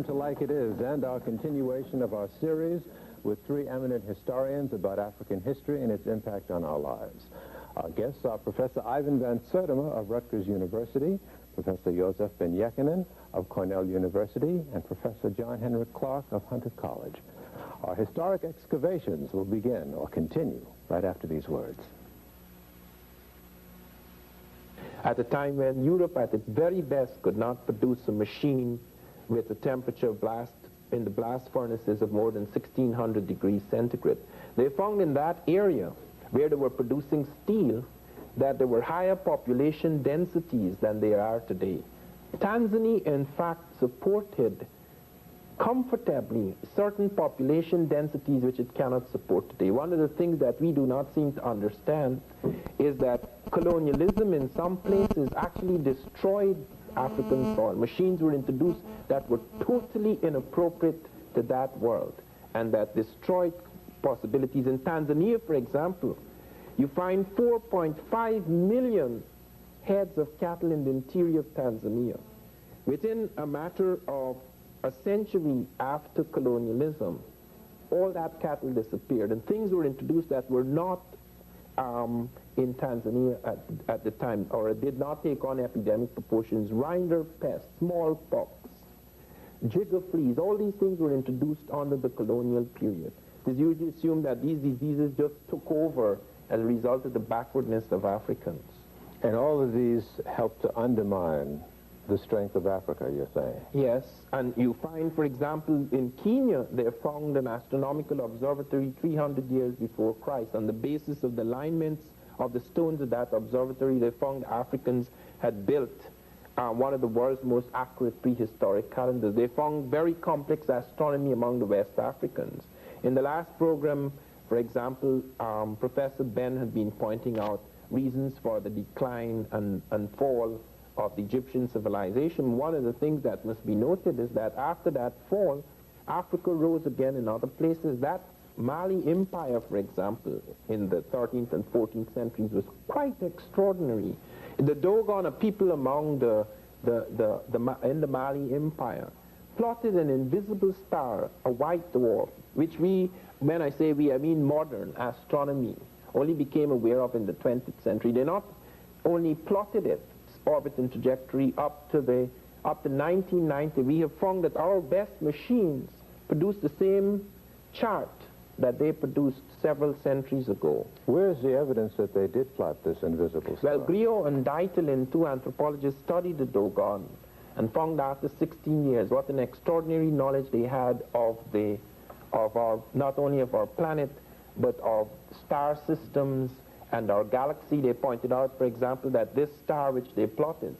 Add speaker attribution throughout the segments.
Speaker 1: welcome to Like It Is and our continuation of our series with three eminent historians about African history and its impact on our lives. Our guests are Professor Ivan van Sertima of Rutgers University, Professor Yosef ben Jochannan of Cornell University, and Professor John Henrik Clark of Hunter College. Our historic excavations will begin or continue right after these words.
Speaker 2: At a time when Europe at its very best could not produce a machine with a temperature blast in the blast furnaces of more than 1600 degrees centigrade, they found in that area where they were producing steel that there were higher population densities than there are today. Tanzania, in fact, supported comfortably certain population densities which it cannot support today. One of the things that we do not seem to understand is that colonialism in some places actually destroyed African soil. Machines were introduced that were totally inappropriate to that world and that destroyed possibilities. In Tanzania, for example, you find 4.5 million heads of cattle in the interior of Tanzania. Within a matter of a century after colonialism, all that cattle disappeared, and things were introduced that were not in Tanzania at the time, or it did not take on epidemic proportions. Rinder pest, smallpox, jigger fleas, all these things were introduced under the colonial period. It is usually assumed that these diseases just took over as a result of the backwardness of Africans.
Speaker 1: And all of these helped to undermine the strength of Africa, you're saying?
Speaker 2: Yes, and you find, for example, in Kenya, they found an astronomical observatory 300 years before Christ. On the basis of the alignments of the stones of that observatory, they found Africans had built one of the world's most accurate prehistoric calendars. They found very complex astronomy among the West Africans. In the last program, for example, Professor Ben had been pointing out reasons for the decline and fall of the Egyptian civilization. One of the things that must be noted is that after that fall, Africa rose again in other places. That Mali Empire, for example, in the 13th and 14th centuries was quite extraordinary. The Dogon, a people among in the Mali Empire, plotted an invisible star, a white dwarf, which we, when I say we, I mean modern astronomy, only became aware of in the 20th century. They not only plotted its orbit and trajectory up to 1990. We have found that our best machines produce the same chart that they produced several centuries ago.
Speaker 1: Where's the evidence that they did plot this invisible star?
Speaker 2: Well, Griot and Deitel, two anthropologists, studied the Dogon and found after 16 years what an extraordinary knowledge they had of our, not only of our planet, but of star systems and our galaxy. They pointed out, for example, that this star which they plotted,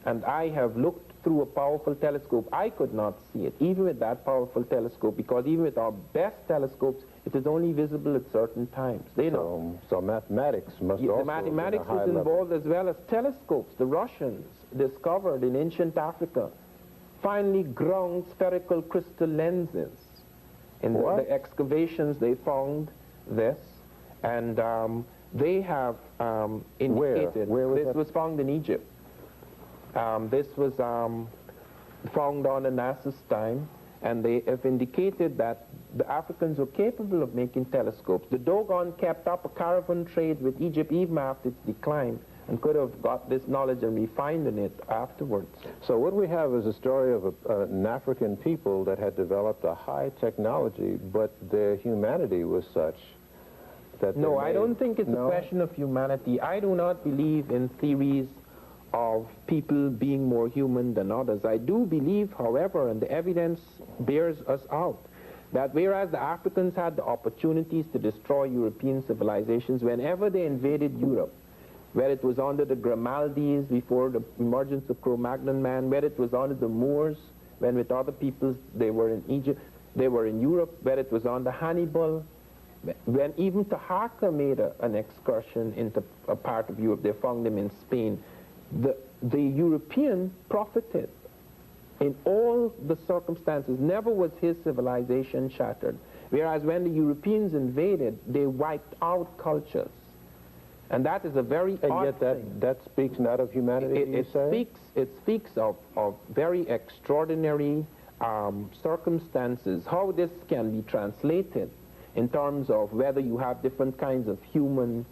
Speaker 2: and I have looked through a powerful telescope, I could not see it, even with that powerful telescope, because even with our best telescopes, it is only visible at certain times. They know.
Speaker 1: So mathematics must also
Speaker 2: the mathematics is involved as well as telescopes. The Russians discovered in ancient Africa finely ground spherical crystal lenses. In the excavations they found this, and they have indicated.
Speaker 1: Where was
Speaker 2: this was found in Egypt. This was found on the NASA's time, and they have indicated that the Africans were capable of making telescopes. The Dogon kept up a caravan trade with Egypt even after its decline, and could have got this knowledge and refined in it afterwards.
Speaker 1: So what we have is a story of an African people that had developed a high technology, but their humanity was such that
Speaker 2: no, I don't think it's a question of humanity. I do not believe in theories of people being more human than others. I do believe, however, and the evidence bears us out, that whereas the Africans had the opportunities to destroy European civilizations whenever they invaded Europe, where it was under the Grimaldis before the emergence of Cro-Magnon man, where it was under the Moors, when with other peoples they were in Egypt, they were in Europe, where it was under Hannibal, when even Taharqa made an excursion into a part of Europe, they found them in Spain. The European profited in all the circumstances. Never was his civilization shattered. Whereas when the Europeans invaded, they wiped out cultures. And that is a very odd thing.
Speaker 1: That speaks not of humanity,
Speaker 2: It speaks of very extraordinary circumstances, how this can be translated in terms of whether you have different kinds of human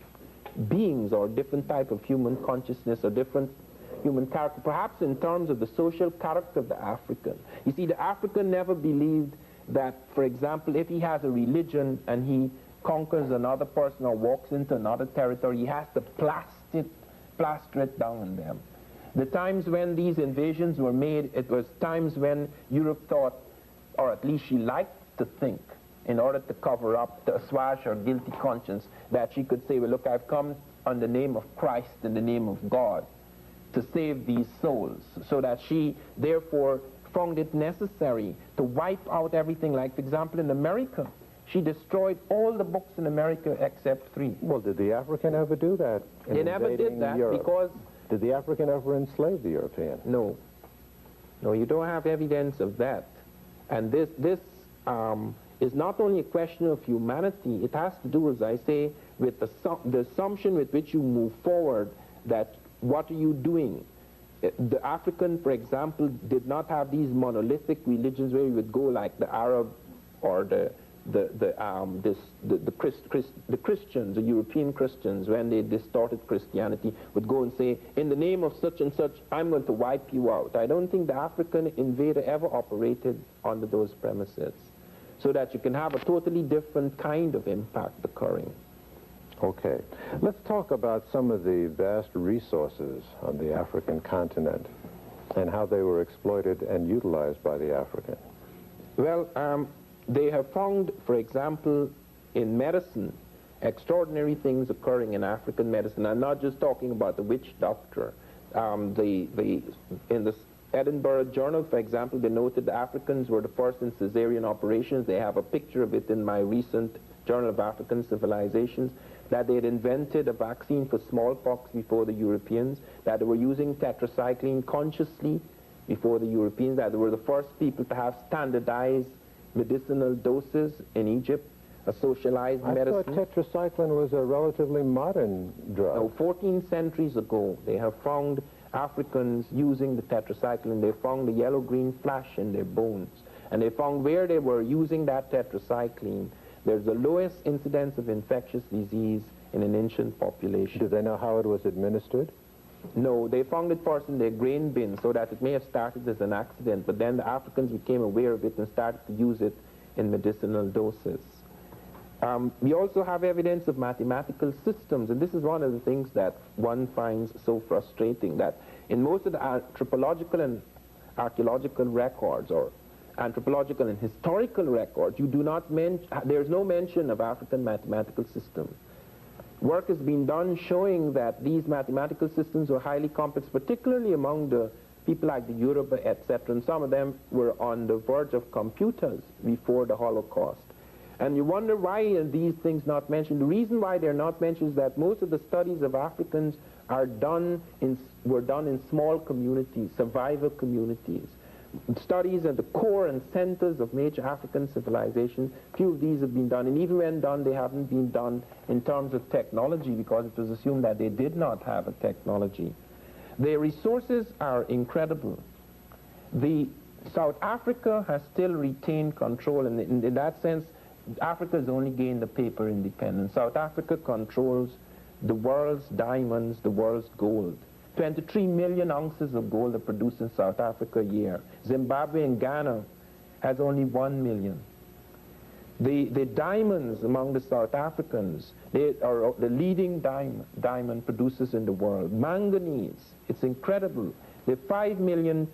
Speaker 2: beings or different type of human consciousness or different human character, perhaps in terms of the social character of the African. You see, the African never believed that, for example, if he has a religion and he conquers another person or walks into another territory, he has to plaster it down on them. The times when these invasions were made, it was times when Europe thought, or at least she liked to think, in order to cover up, to assuage her guilty conscience, that she could say, well, look, I've come on the name of Christ, in the name of God, to save these souls, so that she, therefore, found it necessary to wipe out everything. Like, for example, in America, she destroyed all the books in America except 3.
Speaker 1: Well, did the African ever do that?
Speaker 2: They never did that
Speaker 1: Europe?
Speaker 2: because...
Speaker 1: Did the African ever enslave the European?
Speaker 2: No. No, you don't have evidence of that. And this is not only a question of humanity, it has to do, as I say, with the assumption with which you move forward, that what are you doing? The African, for example, did not have these monolithic religions where you would go like the Arab or the Christians, the European Christians, when they distorted Christianity, would go and say, in the name of such and such, I'm going to wipe you out. I don't think the African invader ever operated under those premises, so that you can have a totally different kind of impact occurring.
Speaker 1: Okay. Let's talk about some of the vast resources on the African continent and how they were exploited and utilized by the African.
Speaker 2: Well, they have found, for example, in medicine, extraordinary things occurring in African medicine. I'm not just talking about the witch doctor. In the Edinburgh Journal, for example, they noted the Africans were the first in cesarean operations. They have a picture of it in my recent Journal of African Civilizations, that they had invented a vaccine for smallpox before the Europeans, that they were using tetracycline consciously before the Europeans, that they were the first people to have standardized medicinal doses in Egypt, a socialized medicine.
Speaker 1: I thought tetracycline was a relatively modern drug.
Speaker 2: No, 14 centuries ago, they have found Africans using the tetracycline. They found the yellow-green flash in their bones. And they found where they were using that tetracycline, there's the lowest incidence of infectious disease in an ancient population.
Speaker 1: Do they know how it was administered?
Speaker 2: No, they found it first in their grain bin, so that it may have started as an accident, but then the Africans became aware of it and started to use it in medicinal doses. We also have evidence of mathematical systems, and this is one of the things that one finds so frustrating, that in most of the anthropological and archaeological records, or anthropological and historical records, you do not there's no mention of African mathematical systems. Work has been done showing that these mathematical systems were highly complex, particularly among the people like the Yoruba, etc., and some of them were on the verge of computers before the Holocaust. And you wonder why are these things not mentioned. The reason why they're not mentioned is that most of the studies of Africans were done in small communities, survival communities. Studies at the core and centers of major African civilization, few of these have been done, and even when done, they haven't been done in terms of technology, because it was assumed that they did not have a technology. Their resources are incredible. South Africa has still retained control, and in that sense, Africa has only gained the paper independence. South Africa controls the world's diamonds, the world's gold. 23 million ounces of gold are produced in South Africa a year. Zimbabwe and Ghana has only 1 million. The diamonds among the South Africans, they are the leading diamond producers in the world. Manganese, it's incredible. They have 5 million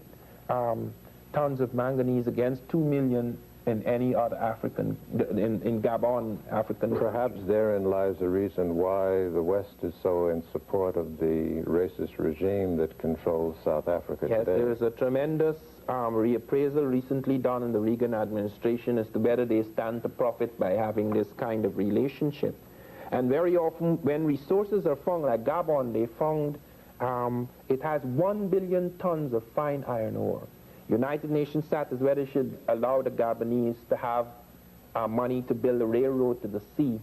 Speaker 2: tons of manganese against 2 million in any other African, in Gabon, African.
Speaker 1: Perhaps therein lies the reason why the West is so in support of the racist regime that controls South Africa
Speaker 2: today. Yes, there is a tremendous reappraisal recently done in the Reagan administration as to whether they stand to profit by having this kind of relationship. And very often when resources are found, like Gabon, they found it has 1 billion tons of fine iron ore. United Nations sat as whether it should allow the Gabonese to have money to build a railroad to the sea,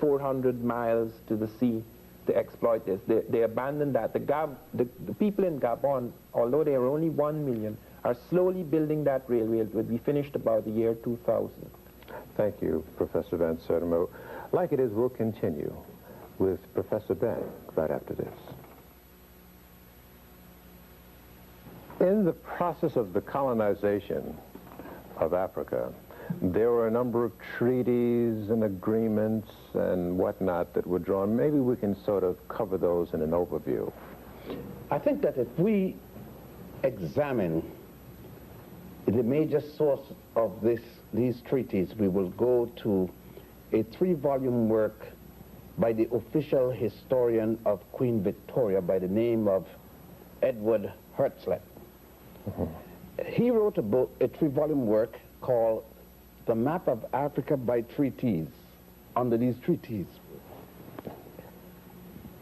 Speaker 2: 400 miles to the sea, to exploit this. They abandoned that. The people in Gabon, although they are only 1 million, are slowly building that railway. It will be finished about the year 2000.
Speaker 1: Thank you, Professor Van Sertima. Like it is, we'll continue with Professor Ben right after this. In the process of the colonization of Africa, there were a number of treaties and agreements and whatnot that were drawn. Maybe we can sort of cover those in an overview.
Speaker 3: I think that if we examine the major source of these treaties, we will go to a 3-volume work by the official historian of Queen Victoria by the name of Edward Hertzlet. He wrote a book, a 3-volume work called The Map of Africa by Treaties, under these treaties.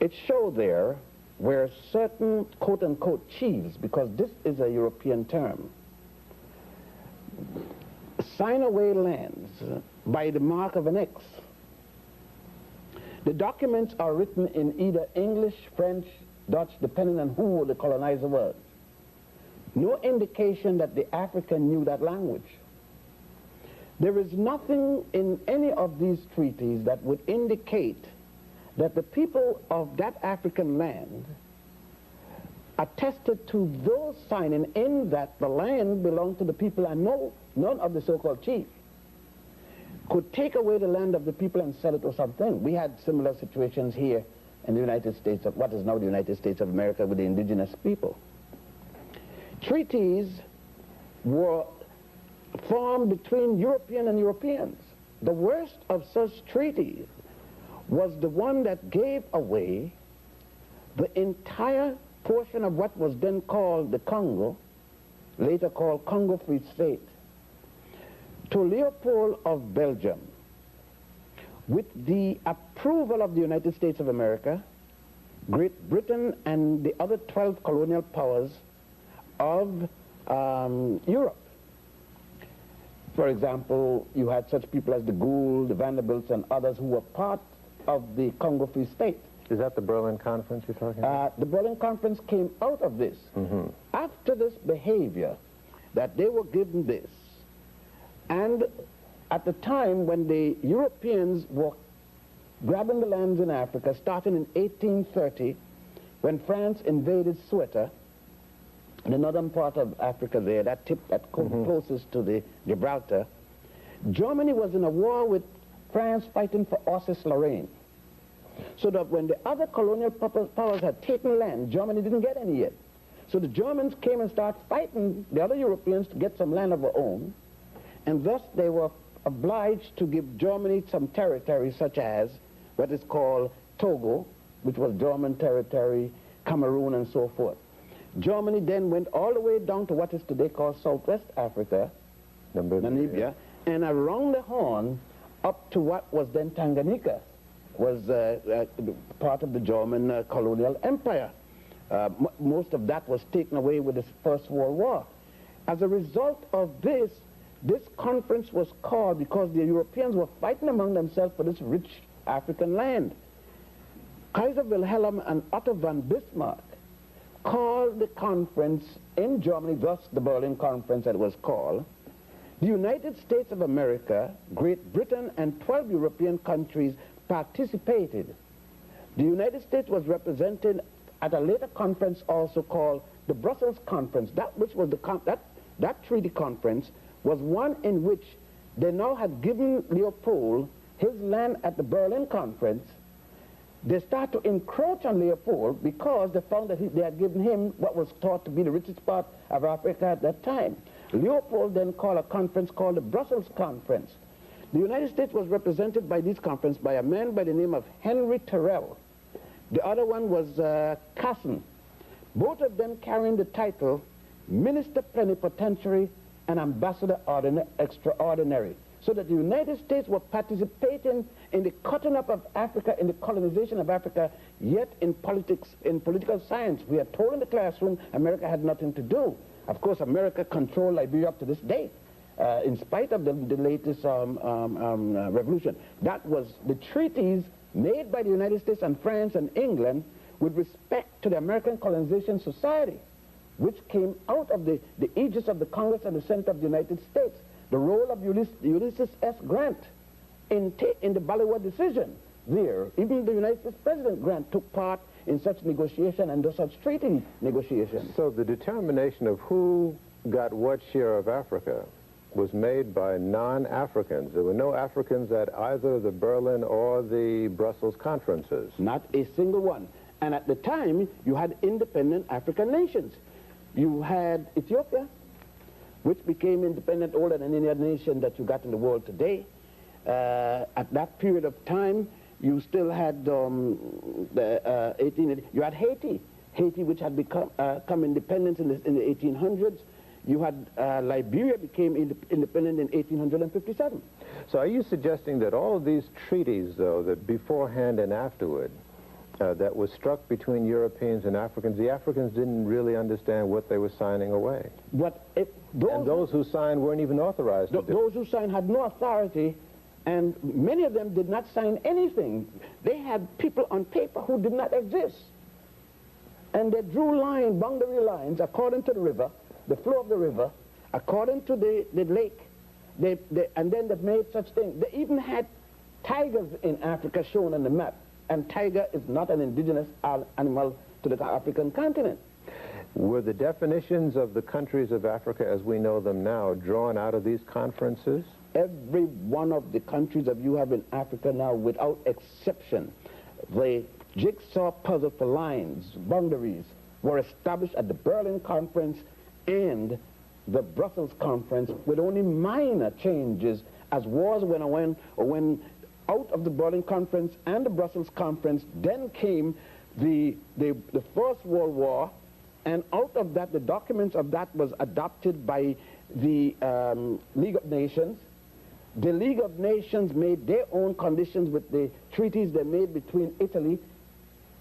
Speaker 3: It showed there where certain quote-unquote chiefs, because this is a European term, sign away lands by the mark of an X. The documents are written in either English, French, Dutch, depending on who the colonizer was. No indication that the African knew that language. There is nothing in any of these treaties that would indicate that the people of that African land attested to those signing in that the land belonged to the people, and none of the so-called chiefs could take away the land of the people and sell it or something. We had similar situations here in the United States, of what is now the United States of America, with the indigenous people. Treaties were formed between European and Europeans. The worst of such treaties was the one that gave away the entire portion of what was then called the Congo, later called Congo Free State, to Leopold of Belgium, with the approval of the United States of America, Great Britain, and the other 12 colonial powers of Europe. For example, you had such people as the Gould, the Vanderbilts, and others who were part of the Congo Free State.
Speaker 1: Is that the Berlin Conference you're talking about?
Speaker 3: The Berlin Conference came out of this. After this behavior, that they were given this, and at the time when the Europeans were grabbing the lands in Africa, starting in 1830, when France invaded Ceuta, the northern part of Africa there, that tip that closest to the Gibraltar, Germany was in a war with France fighting for Alsace-Lorraine. So that when the other colonial powers had taken land, Germany didn't get any yet. So the Germans came and started fighting the other Europeans to get some land of their own, and thus they were obliged to give Germany some territory, such as what is called Togo, which was German territory, Cameroon, and so forth. Germany then went all the way down to what is today called Southwest Africa, Namibia, and around the Horn up to what was then Tanganyika, was part of the German colonial empire. Most of that was taken away with the First World War. As a result of this, this conference was called because the Europeans were fighting among themselves for this rich African land. Kaiser Wilhelm and Otto von Bismarck called the conference in Germany, thus the Berlin Conference that was called. The United States of America, Great Britain, and 12 European countries participated. The United States was represented at a later conference also called the Brussels Conference. That which was that treaty conference was one in which they now had given Leopold his land at the Berlin Conference. They started to encroach on Leopold because they found that they had given him what was thought to be the richest part of Africa at that time. Leopold then called a conference called the Brussels Conference. The United States was represented by this conference by a man by the name of Henry Terrell. The other one was Casson. Both of them carrying the title Minister Plenipotentiary and Ambassador Extraordinary. So that the United States were participating in the cutting up of Africa, in the colonization of Africa, yet in politics, in political science. We are told in the classroom America had nothing to do. Of course, America controlled Liberia up to this day, in spite of the latest revolution. That was the treaties made by the United States and France and England with respect to the American colonization society. which came out of the aegis of the Congress and the Senate of the United States. The role of Ulysses S. Grant in the Baliwa decision there. Even the United States President Grant took part in such negotiation and such treaty negotiations.
Speaker 1: So the determination of who got what share of Africa was made by non-Africans. There were no Africans at either the Berlin or the Brussels conferences.
Speaker 3: Not a single one. And at the time, you had independent African nations. You had Ethiopia, which became independent older than any other nation that you got in the world today. At that period of time, you still had you had Haiti, which had become independent in the 1800s. You had Liberia became independent in 1857.
Speaker 1: So are you suggesting that all of these treaties, though, that beforehand and afterward, that was struck between Europeans and Africans, the Africans didn't really understand what they were signing away? And those who signed weren't even authorized to do it.
Speaker 3: Those who signed had no authority, and many of them did not sign anything. They had people on paper who did not exist. And they drew boundary lines according to the river, the flow of the river, according to the lake, and then they made such things. They even had tigers in Africa shown on the map, and tiger is not an indigenous animal to the African continent.
Speaker 1: Were the definitions of the countries of Africa as we know them now drawn out of these conferences?
Speaker 3: Every one of the countries that you have in Africa now, without exception, the jigsaw puzzle for lines, boundaries, were established at the Berlin Conference and the Brussels Conference with only minor changes as wars went on, or when out of the Berlin Conference and the Brussels Conference, then came the First World War, and out of that, the documents of that was adopted by the League of Nations. The League of Nations made their own conditions with the treaties they made between Italy.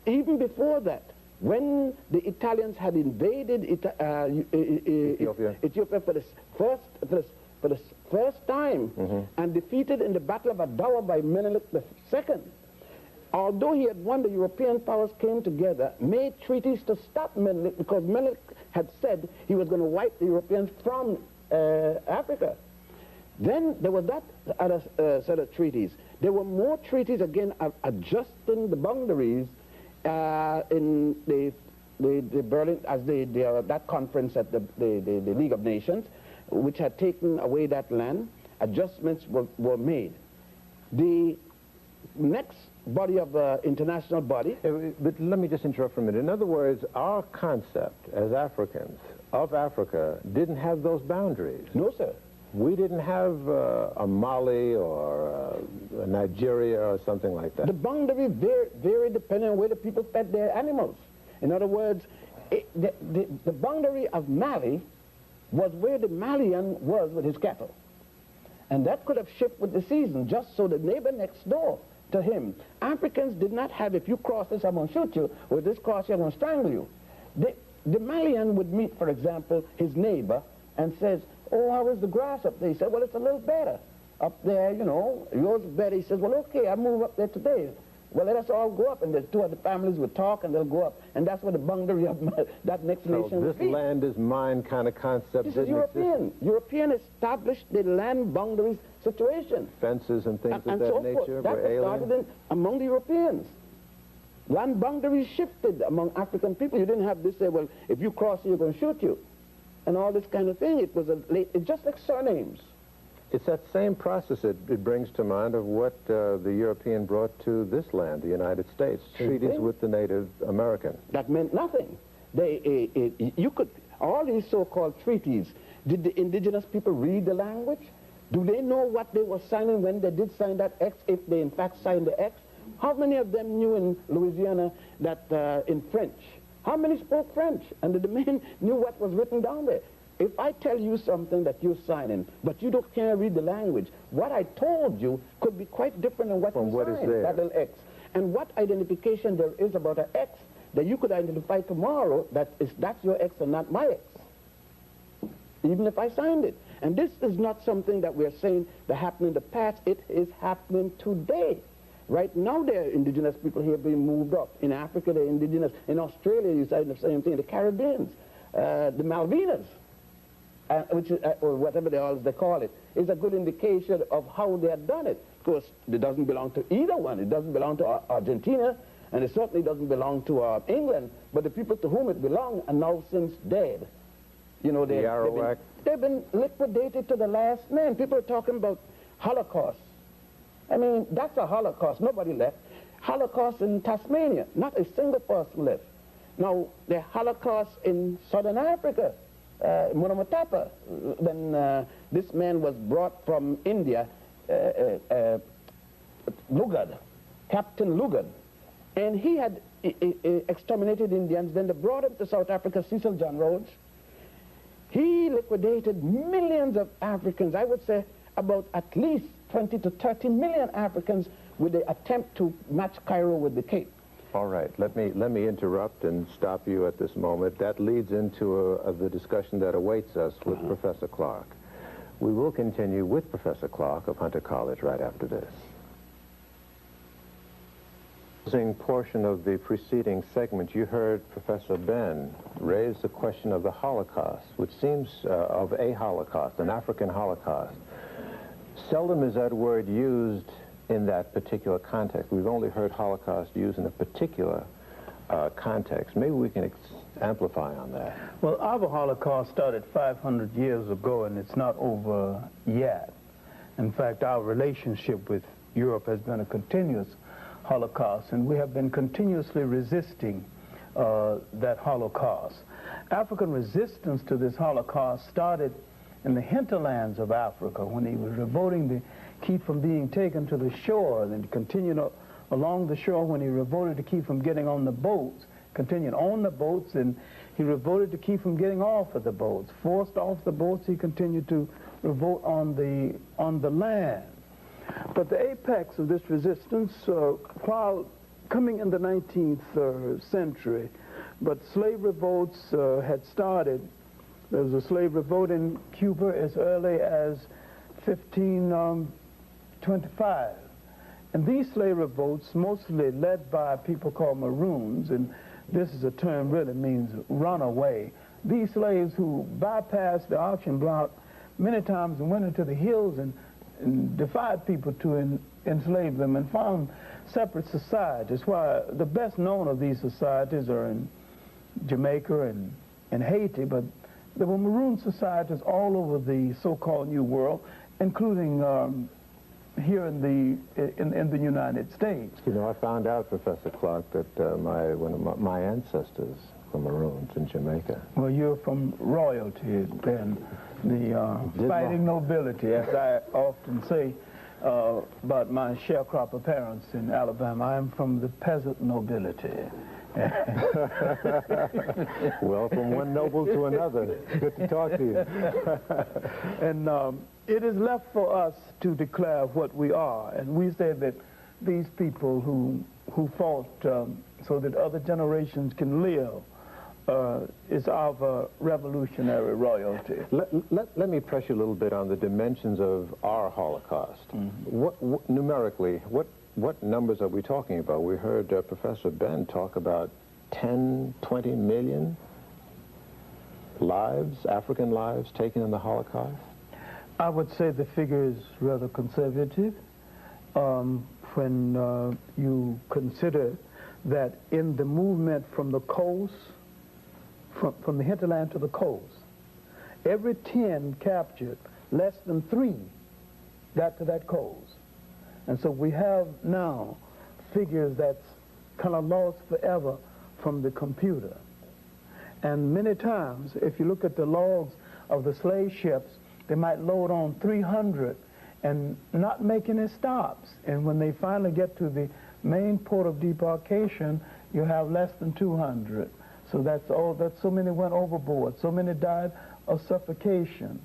Speaker 3: Even before that, when the Italians had invaded Ethiopia for the first time, and defeated in the Battle of Adawa by Menelik II, although he had won, the European powers came together, made treaties to stop Menelik, because Menelik had said he was going to wipe the Europeans from Africa. Then there was that other set of treaties. There were more treaties, again, adjusting the boundaries in the Berlin, as that conference at the League of Nations, which had taken away that land. Adjustments were made. The next body of international body.
Speaker 1: But let me just interrupt for a minute. In other words, our concept as Africans of Africa didn't have those boundaries.
Speaker 3: No, sir.
Speaker 1: We didn't have a Mali or a Nigeria or something like that.
Speaker 3: The boundary very dependent on where the people fed their animals. In other words, the boundary of Mali was where the Malian was with his cattle. And that could have shifted with the season, just so the neighbor next door to him. Africans did not have, if you cross this, I'm going to shoot you, or this cross, I'm going to strangle you. The Malian would meet, for example, his neighbor and says, oh, how is the grass up there? He said, well, it's a little better up there, you know. Yours is better. He says, well, okay, I'll move up there today. Well, let us all go up, and the two other families would talk, and they'll go up. And that's where the boundary of that next nation
Speaker 1: would be. This land is mine kind of concept.
Speaker 3: This is European. European established the land boundaries situation.
Speaker 1: Fences and things of that nature
Speaker 3: that
Speaker 1: were alien?
Speaker 3: started among the Europeans. Land boundaries shifted among African people. You didn't have this say, well, if you cross here, you're going to shoot you, and all this kind of thing. It was it's just like surnames.
Speaker 1: It's that same process it brings to mind of what the European brought to this land, the United States, treaties with the Native American.
Speaker 3: That meant nothing. All these so-called treaties, did the indigenous people read the language? Do they know what they were signing when they did sign that X, if they in fact signed the X? How many of them knew in Louisiana that in French? How many spoke French? And the men knew what was written down there. If I tell you something that you're signing, but you can't read the language, what I told you could be quite different than what you signed, that little X. And what identification there is about an X that you could identify tomorrow that's your X and not my X, even if I signed it. And this is not something that we're saying that happened in the past. It is happening today. Right now, there are indigenous people here being moved up. In Africa, they're indigenous. In Australia, you say the same thing. The Caribbeans. the Malvinas, which is, or whatever they call it, is a good indication of how they had done it. Of course, it doesn't belong to either one. It doesn't belong to Argentina, and it certainly doesn't belong to England, but the people to whom it belonged are now since dead. You know, they've been liquidated to the last man. People are talking about Holocaust. I mean, that's a Holocaust. Nobody left. Holocaust in Tasmania, not a single person left. Now, the Holocaust in Southern Africa, Munamatapa, when this man was brought from India, Lugard, Captain Lugard, and he had exterminated Indians. Then they brought him to South Africa, Cecil John Rhodes. He liquidated millions of Africans, I would say about at least 20 to 30 million Africans with the attempt to match Cairo with the Cape.
Speaker 1: All right, let me interrupt and stop you at this moment. That leads into the discussion that awaits us with Professor Clark. We will continue with Professor Clark of Hunter College right after this. In portion of the preceding segment, you heard Professor Ben raise the question of the Holocaust, which seems of a Holocaust, an African Holocaust. Seldom is that word used in that particular context. We've only heard Holocaust used in a particular context. Maybe we can amplify on that.
Speaker 4: Well, our Holocaust started 500 years ago, and it's not over yet. In fact, our relationship with Europe has been a continuous Holocaust, and we have been continuously resisting that Holocaust. African resistance to this Holocaust started in the hinterlands of Africa when he was revolting to keep from being taken to the shore, and then continued along the shore when he revolted to keep from getting on the boats, continued on the boats, and he revolted to keep from getting off of the boats. Forced off the boats, he continued to revolt on the land. But the apex of this resistance, while coming in the 19th century, but slave revolts had started. There was a slave revolt in Cuba as early as 1525. And these slave revolts, mostly led by people called Maroons, and this is a term really means runaway. These slaves who bypassed the auction block many times and went into the hills and defied people to enslave them and found separate societies. Why the best known of these societies are in Jamaica and Haiti, but there were Maroon societies all over the so-called New World, including here in the United States.
Speaker 1: You know, I found out, Professor Clark, that one of my ancestors were Maroons in Jamaica.
Speaker 4: Well, you're from royalty, then, the fighting nobility, as I often say about my sharecropper parents in Alabama. I am from the peasant nobility.
Speaker 1: Well, from one noble to another. Good to talk to you.
Speaker 4: And it is left for us to declare what we are. And we say that these people who fought so that other generations can live is our revolutionary royalty.
Speaker 1: Let me press you a little bit on the dimensions of our Holocaust. Mm-hmm. Numerically, what numbers are we talking about? We heard Professor Ben talk about 10, 20 million lives, African lives, taken in the Holocaust.
Speaker 4: I would say the figure is rather conservative when you consider that in the movement from the coast, from the hinterland to the coast, every 10 captured, less than 3 got to that coast. And so we have now figures that's kind of lost forever from the computer. And many times, if you look at the logs of the slave ships, they might load on 300 and not make any stops. And when they finally get to the main port of debarkation, you have less than 200. So that's all. That so many went overboard. So many died of suffocation.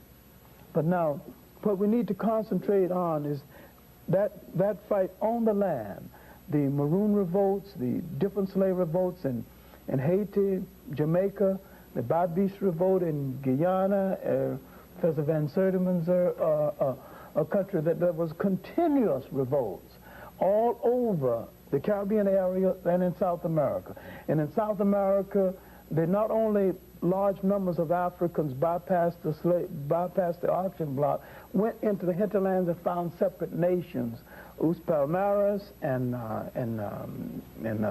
Speaker 4: But now, what we need to concentrate on is that fight on the land, the Maroon revolts, the different slave revolts in Haiti, Jamaica, the Babis revolt in Guyana, Professor Van Sertima's a country that there was continuous revolts all over the Caribbean area and in South America. And in South America, they not only large numbers of Africans bypassed the auction block, went into the hinterlands and found separate nations, Os Palmares and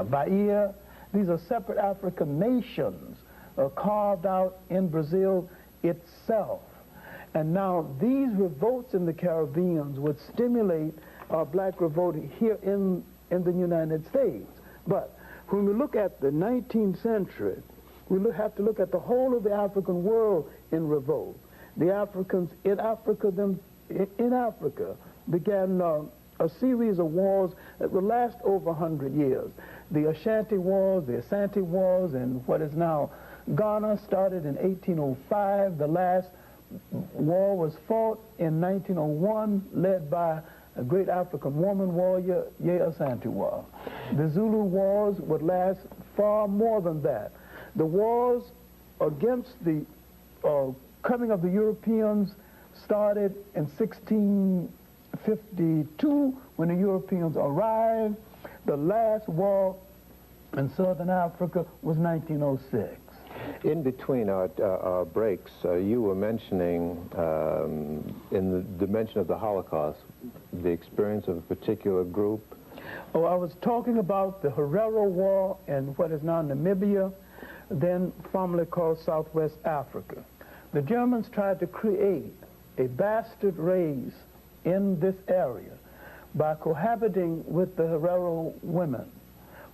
Speaker 4: Bahia. These are separate African nations carved out in Brazil itself. And now these revolts in the Caribbean would stimulate black revolt here in the United States. But when we look at the 19th century, we have to look at the whole of the African world in revolt. The Africans in Africa began a series of wars that would last over 100 years. The Ashanti Wars, the Asante Wars, and what is now Ghana started in 1805. The last war was fought in 1901, led by a great African woman warrior, Ye Asantewaa. The Zulu Wars would last far more than that. The wars against the coming of the Europeans started in 1652 when the Europeans arrived. The last war in Southern Africa was 1906.
Speaker 1: In between our breaks, you were mentioning, in the dimension of the Holocaust, the experience of a particular group.
Speaker 4: Oh, I was talking about the Herero War in what is now Namibia, then formerly called Southwest Africa. The Germans tried to create a bastard race in this area by cohabiting with the Herero women.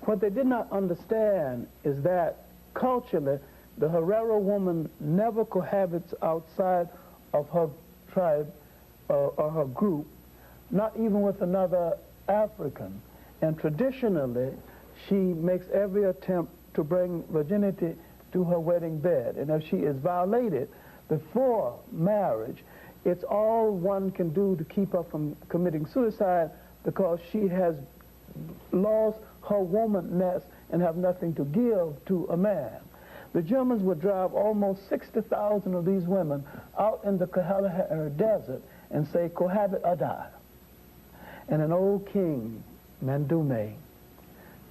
Speaker 4: What they did not understand is that culturally, the Herero woman never cohabits outside of her tribe or her group, not even with another African. And traditionally, she makes every attempt to bring virginity to her wedding bed. And if she is violated before marriage, it's all one can do to keep her from committing suicide, because she has lost her womanness and have nothing to give to a man. The Germans would drive almost 60,000 of these women out in the Kalahari Desert and say, cohabit or die. And an old king, Mandume,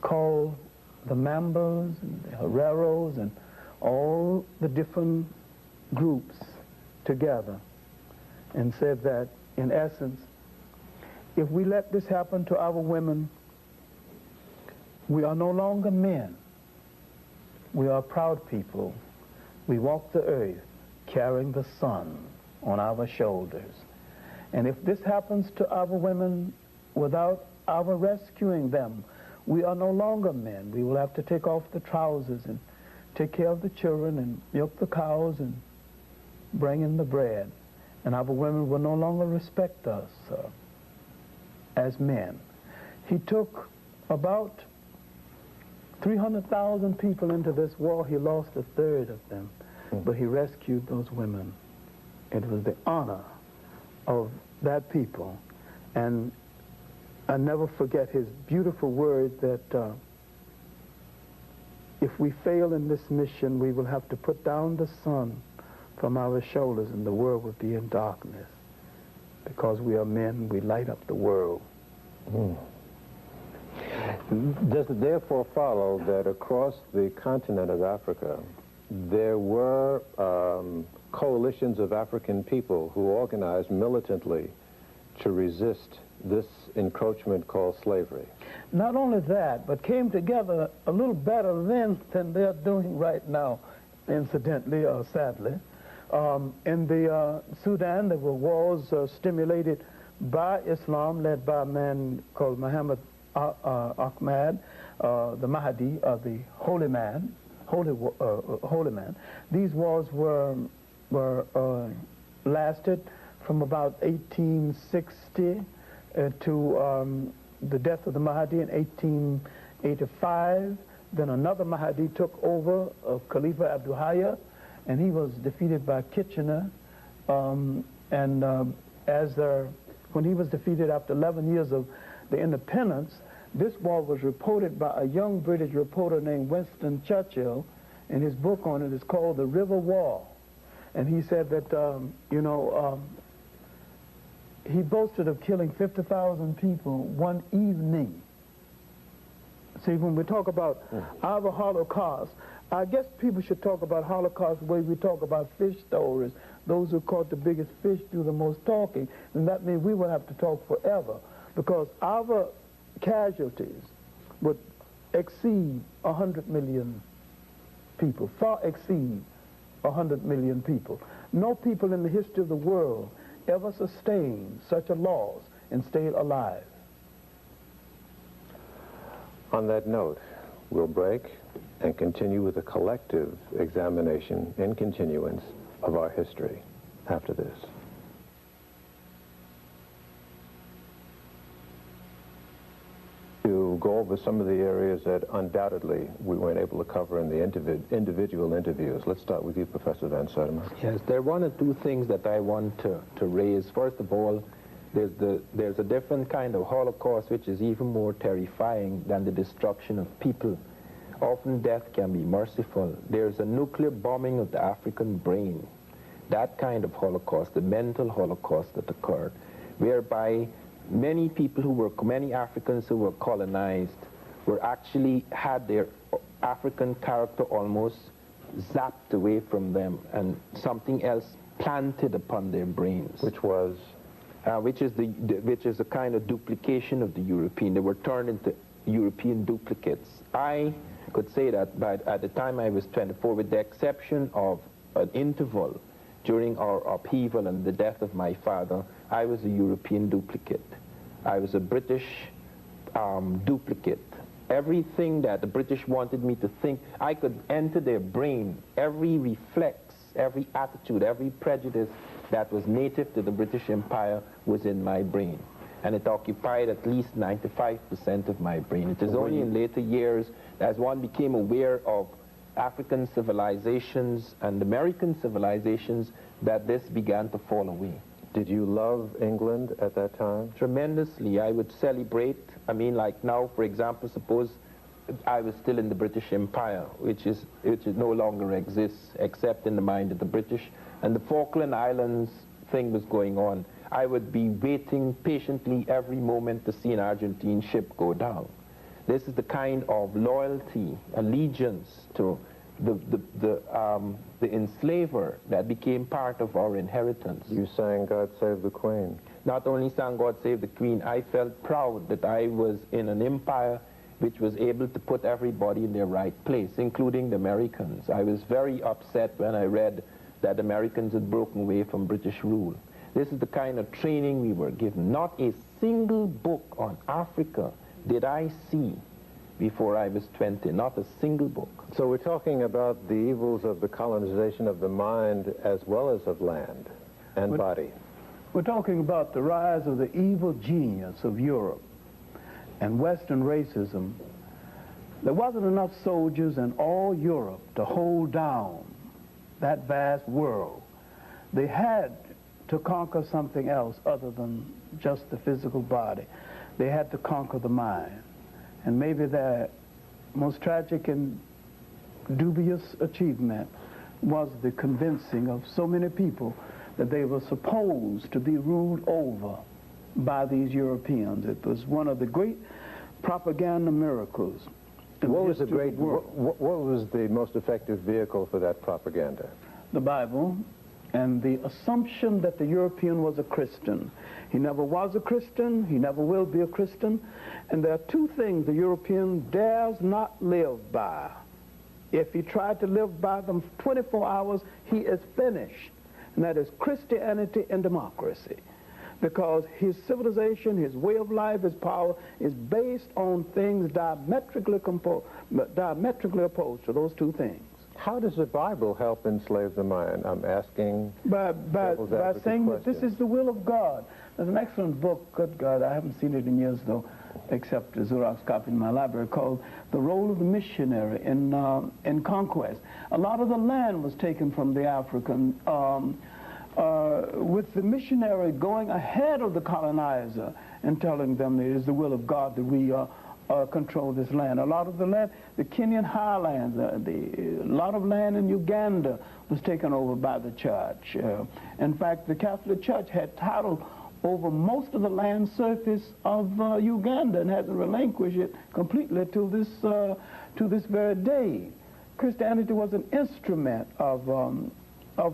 Speaker 4: called the Mambas and the Hereros and all the different groups together and said that, in essence, if we let this happen to our women, we are no longer men. We are proud people. We walk the earth carrying the sun on our shoulders. And if this happens to our women without our rescuing them, we are no longer men. We will have to take off the trousers and take care of the children and milk the cows and bring in the bread. And our women will no longer respect us as men. He took about 300,000 people into this war. He lost a third of them, but he rescued those women. It was the honor of that people. And I never forget his beautiful word that if we fail in this mission, we will have to put down the sun from our shoulders and the world will be in darkness. Because we are men, we light up the world.
Speaker 1: Does it therefore follow that across the continent of Africa, there were coalitions of African people who organized militantly to resist this encroachment called slavery?
Speaker 4: Not only that, but came together a little better then than they're doing right now, incidentally or sadly. In the Sudan, there were wars stimulated by Islam, led by a man called Muhammad Ahmad, the Mahdi, the holy man, holy man. These wars were lasted from about 1860 to the death of the Mahdi in 1885. Then another Mahdi took over, Khalifa Abdul Hayya, and he was defeated by Kitchener. When he was defeated after 11 years of the independence, this war was reported by a young British reporter named Winston Churchill, and his book on it is called The River War. And he said that, he boasted of killing 50,000 people one evening. See, when we talk about our Holocaust, I guess people should talk about Holocaust the way we talk about fish stories. Those who caught the biggest fish do the most talking, and that means we will have to talk forever, because our casualties would exceed 100 million people, far exceed 100 million people. No people in the history of the world ever sustained such a loss and stayed alive.
Speaker 1: On that note, we'll break and continue with a collective examination in continuance of our history after this. To go over some of the areas that undoubtedly we weren't able to cover in the individual interviews. Let's start with you, Professor Van Sertima.
Speaker 2: Yes, there are one or two things that I want to raise. First of all, there's a different kind of Holocaust which is even more terrifying than the destruction of people. Often death can be merciful. There's a nuclear bombing of the African brain. That kind of Holocaust, the mental Holocaust that occurred, whereby many Africans who were colonized were actually had their African character almost zapped away from them and something else planted upon their brains.
Speaker 1: Which was?
Speaker 2: Which is a kind of duplication of the European. They were turned into European duplicates. I could say that at the time I was 24, with the exception of an interval during our upheaval and the death of my father, I was a European duplicate. I was a British duplicate. Everything that the British wanted me to think, I could enter their brain. Every reflex, every attitude, every prejudice that was native to the British Empire was in my brain. And it occupied at least 95% of my brain. It is only in later years, as one became aware of African civilizations and American civilizations, that this began to fall away.
Speaker 1: Did you love England at that time?
Speaker 2: Tremendously. I would celebrate. I mean, like now, for example, suppose I was still in the British Empire, which no longer exists except in the mind of the British, and the Falkland Islands thing was going on. I would be waiting patiently every moment to see an Argentine ship go down. This is the kind of loyalty, allegiance to the enslaver that became part of our inheritance.
Speaker 1: You sang God Save the Queen.
Speaker 2: Not only sang God Save the Queen, I felt proud that I was in an empire which was able to put everybody in their right place, including the Americans. I was very upset when I read that Americans had broken away from British rule. This is the kind of training we were given. Not a single book on Africa did I see before I was 20, not a single book.
Speaker 1: So we're talking about the evils of the colonization of the mind as well as of land and body.
Speaker 4: We're talking about the rise of the evil genius of Europe and Western racism. There wasn't enough soldiers in all Europe to hold down that vast world. They had to conquer something else other than just the physical body. They had to conquer the mind. And maybe their most tragic and dubious achievement was the convincing of so many people that they were supposed to be ruled over by these Europeans. It was one of the great propaganda miracles.
Speaker 1: What was the most effective vehicle for that propaganda?
Speaker 4: The Bible and the assumption that the European was a Christian. He never was a Christian, he never will be a Christian, and there are two things the European dares not live by. If he tried to live by them 24 hours, he is finished, and that is Christianity and democracy. Because his civilization, his way of life, his power is based on things diametrically opposed to those two things.
Speaker 1: How does the Bible help enslave the mind? I'm asking
Speaker 4: by saying that this is the will of God. There's an excellent book, good God, I haven't seen it in years though, except a Xerox copy in my library, called The Role of the Missionary in Conquest. A lot of the land was taken from the African, with the missionary going ahead of the colonizer and telling them it is the will of God that we control this land. A lot of the land, the Kenyan highlands, a lot of land in Uganda was taken over by the church. In fact, the Catholic Church had title over most of the land surface of Uganda and hasn't relinquished it completely to this very day. Christianity was an instrument of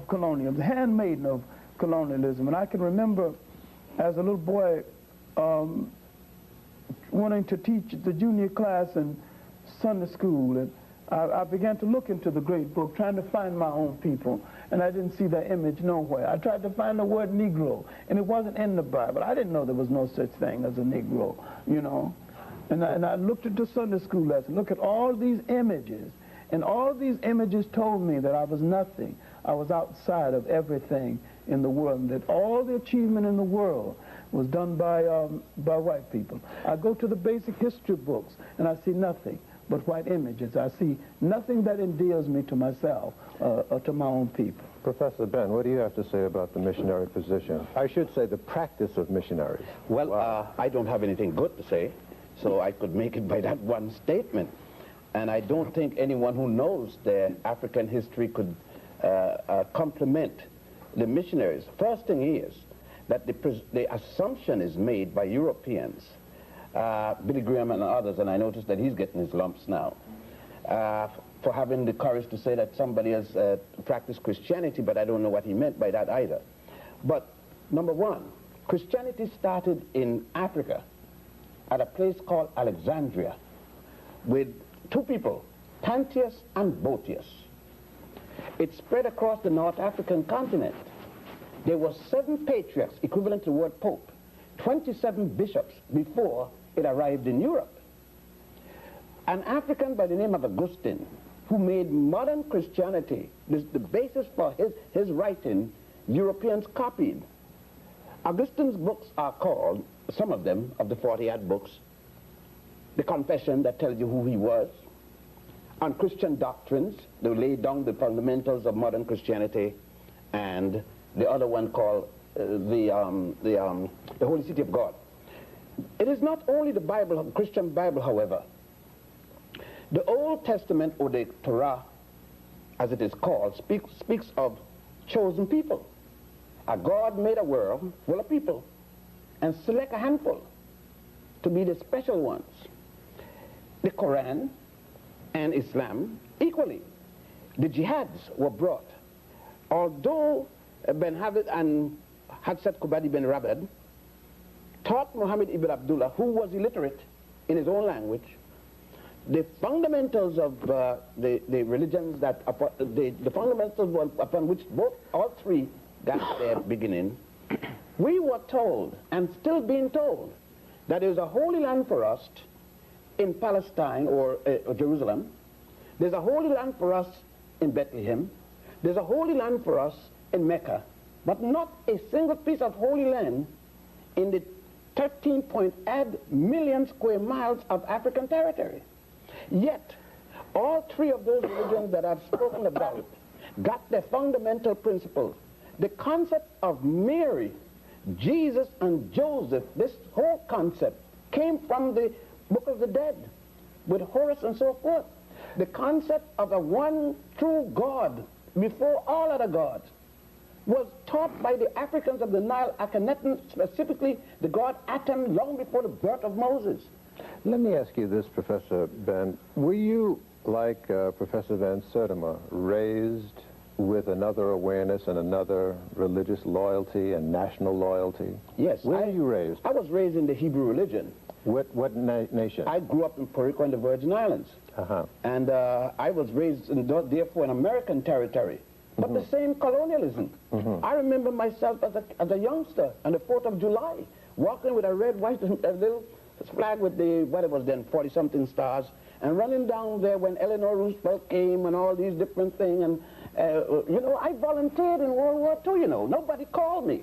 Speaker 4: colonialism, the handmaiden of colonialism. And I can remember as a little boy wanting to teach the junior class in Sunday school, and I began to look into the great book, trying to find my own people, and I didn't see that image nowhere. I tried to find the word Negro, and it wasn't in the Bible. I didn't know there was no such thing as a Negro, you know. And I looked at the Sunday school lesson, look at all these images, and all these images told me that I was nothing. I was outside of everything in the world, and that all the achievement in the world was done by white people. I go to the basic history books, and I see nothing but white images. I see nothing that endears me to myself or to my own people.
Speaker 1: Professor Ben, what do you have to say about the missionary position? I should say the practice of missionaries.
Speaker 3: Well,
Speaker 1: Wow.
Speaker 3: I don't have anything good to say, so I could make it by that one statement. And I don't think anyone who knows their African history could compliment the missionaries. First thing is that the assumption is made by Europeans, Billy Graham and others, and I noticed that he's getting his lumps now, for having the courage to say that somebody has practiced Christianity, but I don't know what he meant by that either. But number one, Christianity started in Africa at a place called Alexandria with two people, Pantheus and Boetius. It spread across the North African continent. There were 7 patriarchs, equivalent to the word pope, 27 bishops before it arrived in Europe. An African by the name of Augustine, who made modern Christianity the basis for his writing, Europeans copied. Augustine's books are called, some of them, of the 40-odd books, the Confession that tells you who he was, on Christian doctrines, they laid down the fundamentals of modern Christianity, and the other one called the Holy City of God. It is not only the Bible, Christian Bible, however. The Old Testament, or the Torah, as it is called, speaks of chosen people. A God made a world full of people and select a handful to be the special ones. The Quran and Islam equally. The jihads were brought. Although Ben Habib and Hadsat Kubadi Ben Rabad taught Muhammad ibn Abdullah, who was illiterate in his own language, the fundamentals of the religions that, the fundamentals upon which all three got their beginning, we were told, and still being told, that there is a holy land for us in Palestine or Jerusalem. There's a holy land for us in Bethlehem. There's a holy land for us in Mecca, but not a single piece of holy land in the 13.8 million square miles of African territory. Yet, all three of those religions that I've spoken about got their fundamental principles. The concept of Mary, Jesus, and Joseph, this whole concept came from the Book of the Dead with Horus and so forth. The concept of a one true God before all other gods was taught by the Africans of the Nile, Akhenaten, specifically the god Atem, long before the birth of Moses.
Speaker 1: Let me ask you this, Professor Ben. Were you, like Professor Van Sertima, raised with another awareness and another religious loyalty and national loyalty?
Speaker 3: Yes.
Speaker 1: Where were you raised?
Speaker 3: I was raised in the Hebrew religion.
Speaker 1: What nation?
Speaker 3: I grew up in Puerto Rico and the Virgin Islands. And I was raised, therefore, in American territory. But the same colonialism. I remember myself as a youngster on the 4th of July, walking with a red, white, a little flag with the, what it was then, 40-something stars, and running down there when Eleanor Roosevelt came and all these different things. And, you know, I volunteered in World War II, you know. Nobody called me.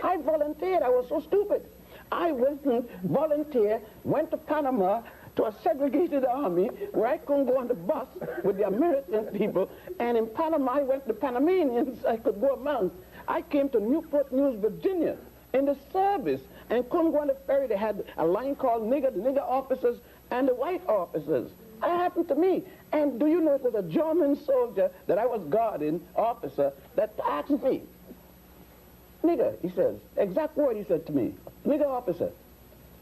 Speaker 3: I volunteered. I was so stupid. I went and volunteered, went to Panama to a segregated army where I couldn't go on the bus with the American people, and in Panama I went to Panamanians I could go among. I came to Newport News, Virginia in the service and couldn't go on the ferry. They had a line called nigger, the nigger officers and the white officers. That happened to me. And do you know it was a German soldier that I was guarding, officer, that asked me, nigger, he says, exact word he said to me, nigger officer,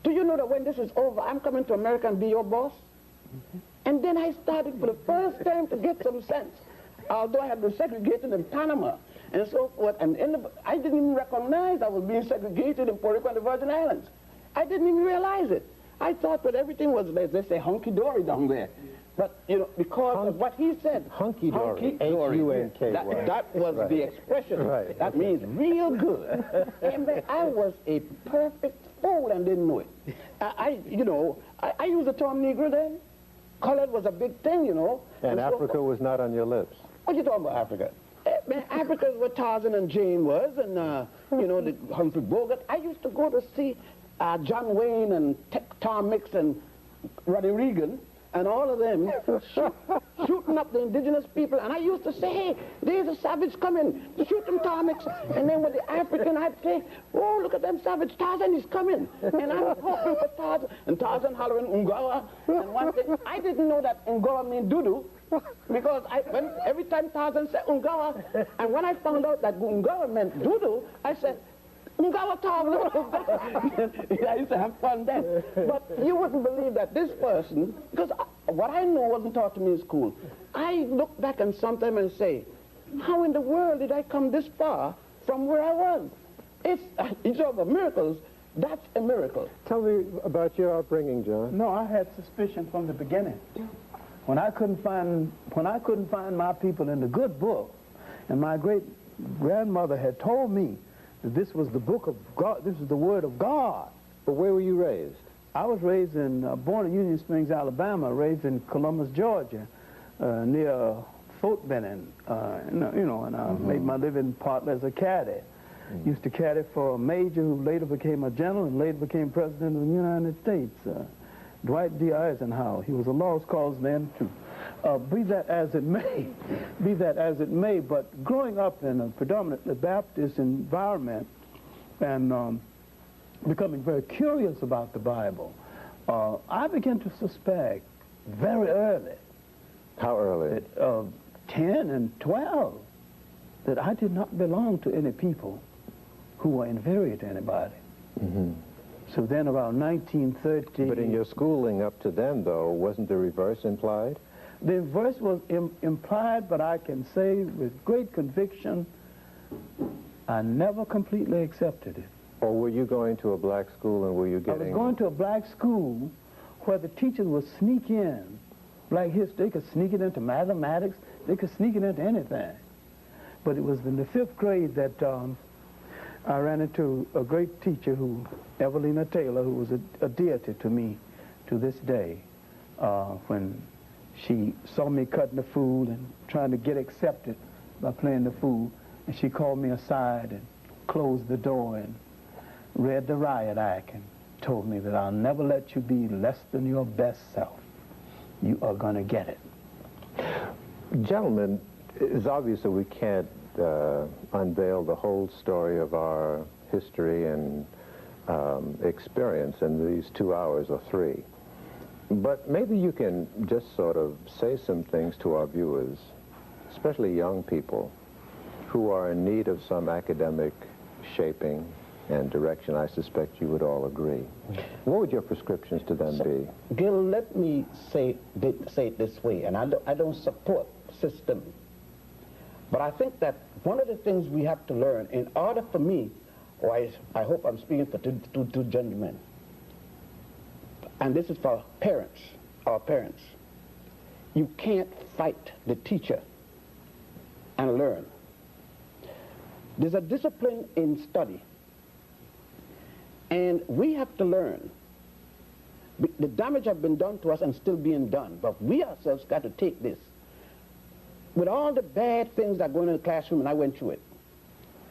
Speaker 3: do you know that when this is over, I'm coming to America and be your boss? And then I started for the first time to get some sense, although I had been segregated in Panama and so forth. And I didn't even recognize I was being segregated in Puerto Rico and the Virgin Islands. I didn't even realize it. I thought that everything was, as they say, hunky-dory down there. But, you know, because of what he said.
Speaker 1: Hunky-dory.
Speaker 3: Hunky-dory.
Speaker 1: H-U-N-K-Y.
Speaker 3: That was the expression.
Speaker 1: Right.
Speaker 3: That means real good. And then I was a perfect fool and didn't know it. I used the term Negro then. Colored was a big thing, you know.
Speaker 1: And Africa was not on your lips.
Speaker 3: What you talking about, Africa? Man, Africa is what Tarzan and Jane was, and, you know, the Humphrey Bogart. I used to go to see John Wayne and Tom Mix and Roddy Regan and all of them shooting up the indigenous people. And I used to say, hey, there's a savage coming. Shoot them, Tom Mix. And then with the African, I'd say, oh, look at them savage. Tarzan is coming. And I'm hoping for Tarzan. And Tarzan hollering, Ungawa. And one thing, I didn't know that Ungawa meant doo-doo. Because every time Tarzan said Ungawa, and when I found out that Ungawa meant doo-doo, I said, Ungawa Tarzan. I used to have fun then. But you wouldn't believe that this person, because what I know wasn't taught to me in school, I look back and sometimes and say, how in the world did I come this far from where I was? You talk about miracles, that's a miracle.
Speaker 1: Tell me about your upbringing, John.
Speaker 4: No, I had suspicion from the beginning. When I couldn't find my people in the good book, and my great grandmother had told me that this was the book of God, this is the word of God.
Speaker 1: But where were you raised?
Speaker 4: I was raised born in Union Springs, Alabama, raised in Columbus, Georgia, near Fort Benning, and I made my living partly as a caddy. Used to caddy for a major who later became a general and later became president of the United States, Dwight D. Eisenhower. He was a lost cause then, too. Be that as it may, but growing up in a predominantly Baptist environment and becoming very curious about the Bible, I began to suspect very early.
Speaker 1: How early?
Speaker 4: 10 and 12, that I did not belong to any people who were inferior to anybody.
Speaker 1: Mm-hmm.
Speaker 4: So then around 1930...
Speaker 1: But in your schooling up to then, though, wasn't the reverse implied?
Speaker 4: The reverse was implied, but I can say with great conviction, I never completely accepted it.
Speaker 1: Or were you going to a black school and were you getting...
Speaker 4: I was going to a black school where the teachers would sneak in black history. They could sneak it into mathematics. They could sneak it into anything. But it was in the 5th grade that I ran into a great teacher, Evelina Taylor, who was a deity to me to this day, when she saw me cutting the food and trying to get accepted by playing the food, and she called me aside and closed the door and read the riot act and told me that I'll never let you be less than your best self. You are going to get it.
Speaker 1: Gentlemen, it's obvious that we can't unveil the whole story of our history and experience in these 2 hours or 3. But maybe you can just sort of say some things to our viewers, especially young people, who are in need of some academic shaping and direction. I suspect you would all agree. What would your prescriptions to them be?
Speaker 3: Gil, let me say it this way, and I don't support system. But I think that one of the things we have to learn, in order for me, or I hope I'm speaking for two gentlemen, and this is for parents, our parents, you can't fight the teacher and learn. There's a discipline in study, and we have to learn. The damage has been done to us and still being done, but we ourselves got to take this. With all the bad things that go in the classroom, and I went through it,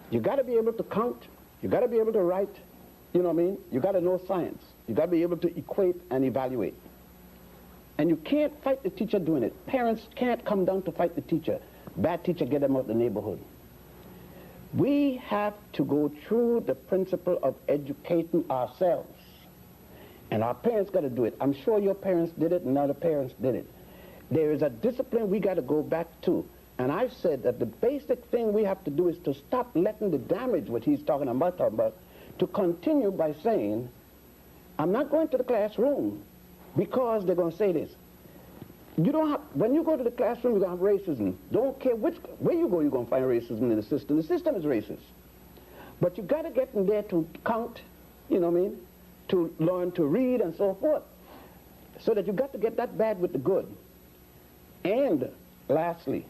Speaker 3: you got to be able to count, you got to be able to write, you know what I mean? You got to know science. You got to be able to equate and evaluate. And you can't fight the teacher doing it. Parents can't come down to fight the teacher. Bad teacher, get them out of the neighborhood. We have to go through the principle of educating ourselves. And our parents got to do it. I'm sure your parents did it and other parents did it. There is a discipline we got to go back to. And I've said that the basic thing we have to do is to stop letting the damage, what he's talking about, to continue by saying, I'm not going to the classroom because they're going to say this. You don't have, when you go to the classroom, you're going to have racism. Don't care where you go, you're going to find racism in the system. The system is racist. But you got to get in there to count, you know what I mean, to learn to read and so forth. So that you got to get that bad with the good. And lastly,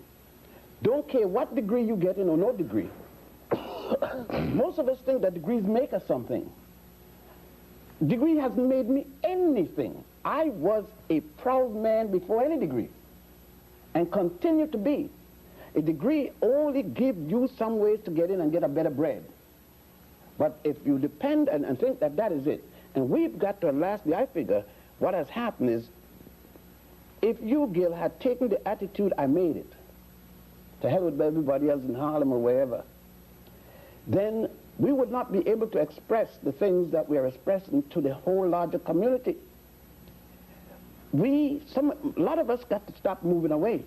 Speaker 3: don't care what degree you get in or no degree. Most of us think that degrees make us something. Degree hasn't made me anything. I was a proud man before any degree, and continue to be. A degree only gives you some ways to get in and get a better bread. But if you depend and think that that is it, and we've got to, lastly, I figure, what has happened is, if you, Gil, had taken the attitude, I made it, to hell with everybody else in Harlem or wherever, then we would not be able to express the things that we are expressing to the whole larger community. A lot of us got to stop moving away,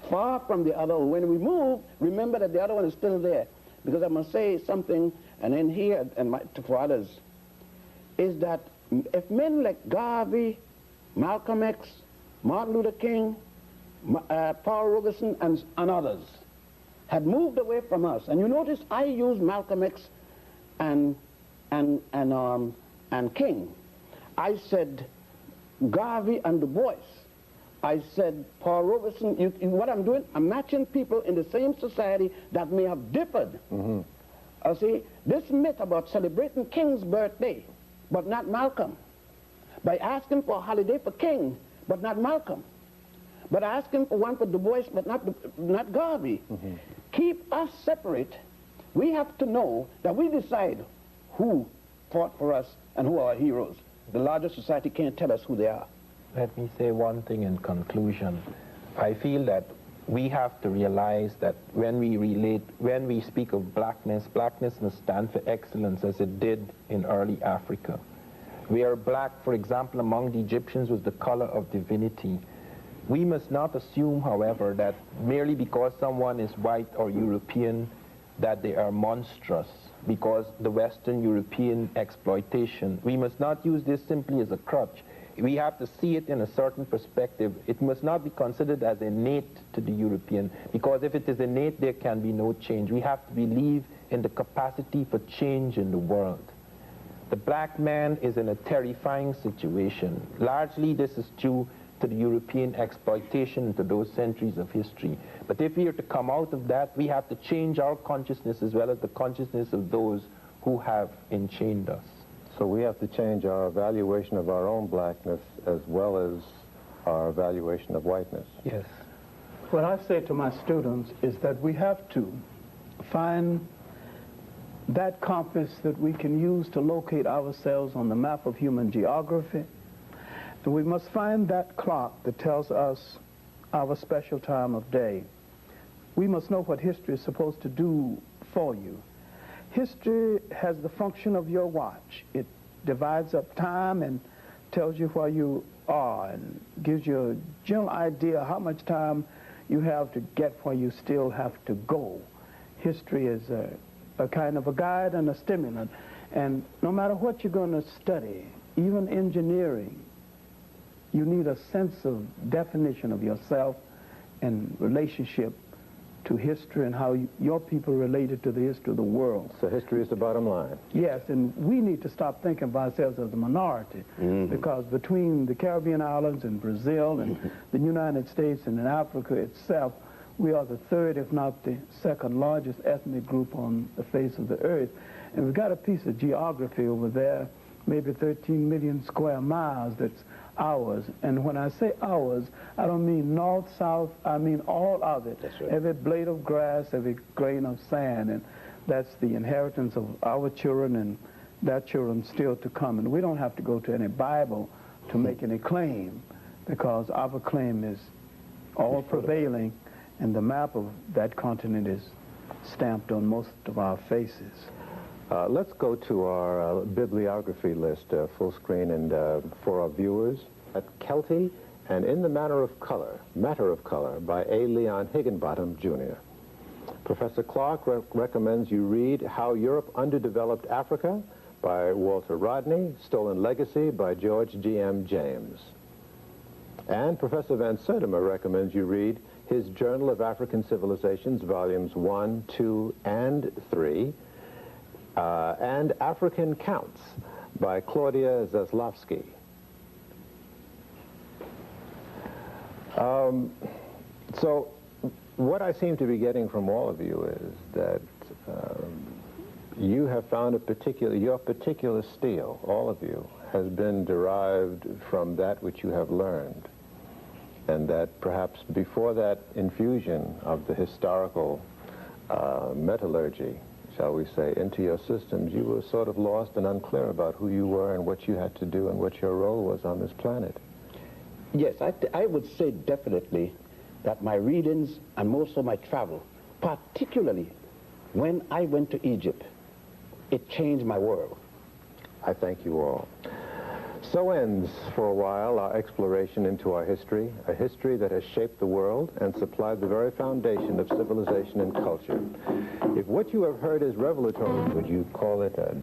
Speaker 3: far from the other. When we move, remember that the other one is still there. Because I must say something, and then here, and for others, is that if men like Garvey, Malcolm X, Martin Luther King, Paul Robeson, and others had moved away from us, and you notice I use Malcolm X and King. I said Garvey and Du Bois. I said Paul Robeson. What I'm doing, I'm matching people in the same society that may have differed. See, this myth about celebrating King's birthday, but not Malcolm, by asking for a holiday for King, but not Malcolm, but asking for one for Du Bois, but not Garvey. Keep us separate. We have to know that we decide who fought for us and who are our heroes. The larger society can't tell us who they are.
Speaker 2: Let me say one thing in conclusion. I feel that we have to realize that when we speak of blackness, blackness must stand for excellence as it did in early Africa. Where black, for example, among the Egyptians was the color of divinity. We must not assume, however, that merely because someone is white or European, that they are monstrous because the Western European exploitation. We must not use this simply as a crutch. We have to see it in a certain perspective. It must not be considered as innate to the European, because if it is innate, there can be no change. We have to believe in the capacity for change in the world. The black man is in a terrifying situation. Largely, this is due to the European exploitation into those centuries of history. But if we are to come out of that, we have to change our consciousness as well as the consciousness of those who have enchained us.
Speaker 1: So we have to change our evaluation of our own blackness as well as our evaluation of whiteness.
Speaker 2: Yes.
Speaker 4: What I say to my students is that we have to find that compass that we can use to locate ourselves on the map of human geography. And we must find that clock that tells us our special time of day. We must know what history is supposed to do for you. History has the function of your watch. It divides up time and tells you where you are and gives you a general idea how much time you have to get where you still have to go. History is a kind of a guide and a stimulant. And no matter what you're going to study, even engineering, you need a sense of definition of yourself and relationship to history and how your people related to the history of the world.
Speaker 1: So history is the bottom line.
Speaker 4: Yes, and we need to stop thinking of ourselves as a minority, because between the Caribbean islands and Brazil and the United States and in Africa itself, we are the third, if not the second largest ethnic group on the face of the earth. And we've got a piece of geography over there, maybe 13 million square miles, that's ours. And when I say ours, I don't mean north, south, I mean all of it.
Speaker 3: That's right.
Speaker 4: Every blade of grass, every grain of sand, and that's the inheritance of our children and their children still to come. And we don't have to go to any Bible to make any claim, because our claim is all prevailing, and the map of that continent is stamped on most of our faces.
Speaker 1: Let's go to our bibliography list, full screen, and for our viewers. At Kelty and In the Matter of Color by A. Leon Higginbottom, Jr. Professor Clark recommends you read How Europe Underdeveloped Africa by Walter Rodney, Stolen Legacy by George G.M. James. And Professor Van Sertima recommends you read his Journal of African Civilizations, volumes 1, 2, and 3, and African Counts by Claudia Zaslavsky. So what I seem to be getting from all of you is that you have found your particular steel, all of you, has been derived from that which you have learned, and that perhaps before that infusion of the historical metallurgy, shall we say, into your systems, you were sort of lost and unclear about who you were and what you had to do and what your role was on this planet.
Speaker 3: Yes, I would say definitely that my readings and most of my travel, particularly when I went to Egypt, it changed my world.
Speaker 1: I thank you all. So ends, for a while, our exploration into our history, a history that has shaped the world and supplied the very foundation of civilization and culture. If what you have heard is revelatory, would you call it a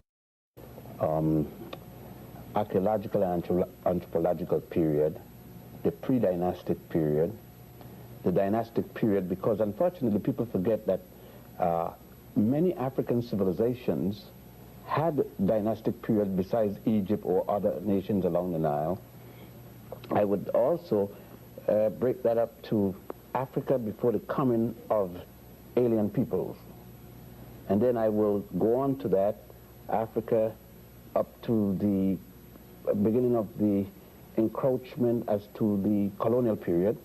Speaker 3: archaeological and anthropological period, the pre-dynastic period, the dynastic period, because unfortunately people forget that many African civilizations had dynastic periods besides Egypt or other nations along the Nile. I would also break that up to Africa before the coming of alien peoples. And then I will go on to that, Africa up to the beginning of the encroachment as to the colonial period.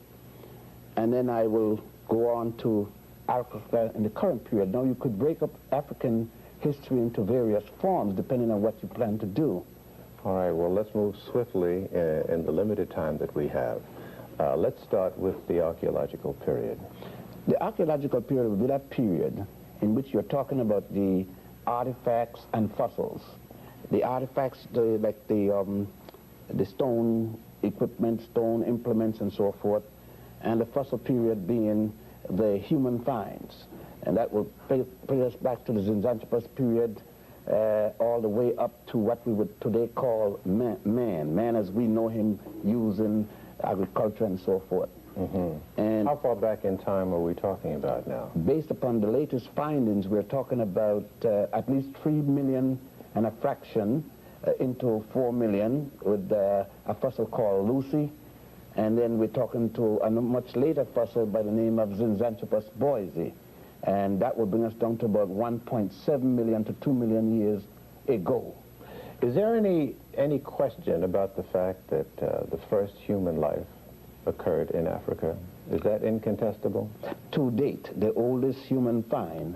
Speaker 3: And then I will go on to Africa in the current period. Now you could break up African history into various forms depending on what you plan to do.
Speaker 1: All right, well, let's move swiftly in the limited time that we have. Let's start with the archaeological period.
Speaker 3: The archaeological period would be that period in which you're talking about the artifacts and fossils. The artifacts, like the stone equipment, stone implements, and so forth, and the fossil period being the human finds. And that will bring us back to the Zinjanthropus period, all the way up to what we would today call man as we know him using agriculture and so forth.
Speaker 1: Mm-hmm.
Speaker 3: And
Speaker 1: how far back in time are we talking about now?
Speaker 3: Based upon the latest findings, we're talking about at least 3 million and a fraction into 4 million with a fossil called Lucy. And then we're talking to a much later fossil by the name of Zinjanthropus boise. And that will bring us down to about 1.7 million to 2 million years ago.
Speaker 1: Is there any question about the fact that the first human life occurred in Africa? Is that incontestable?
Speaker 3: To date, the oldest human find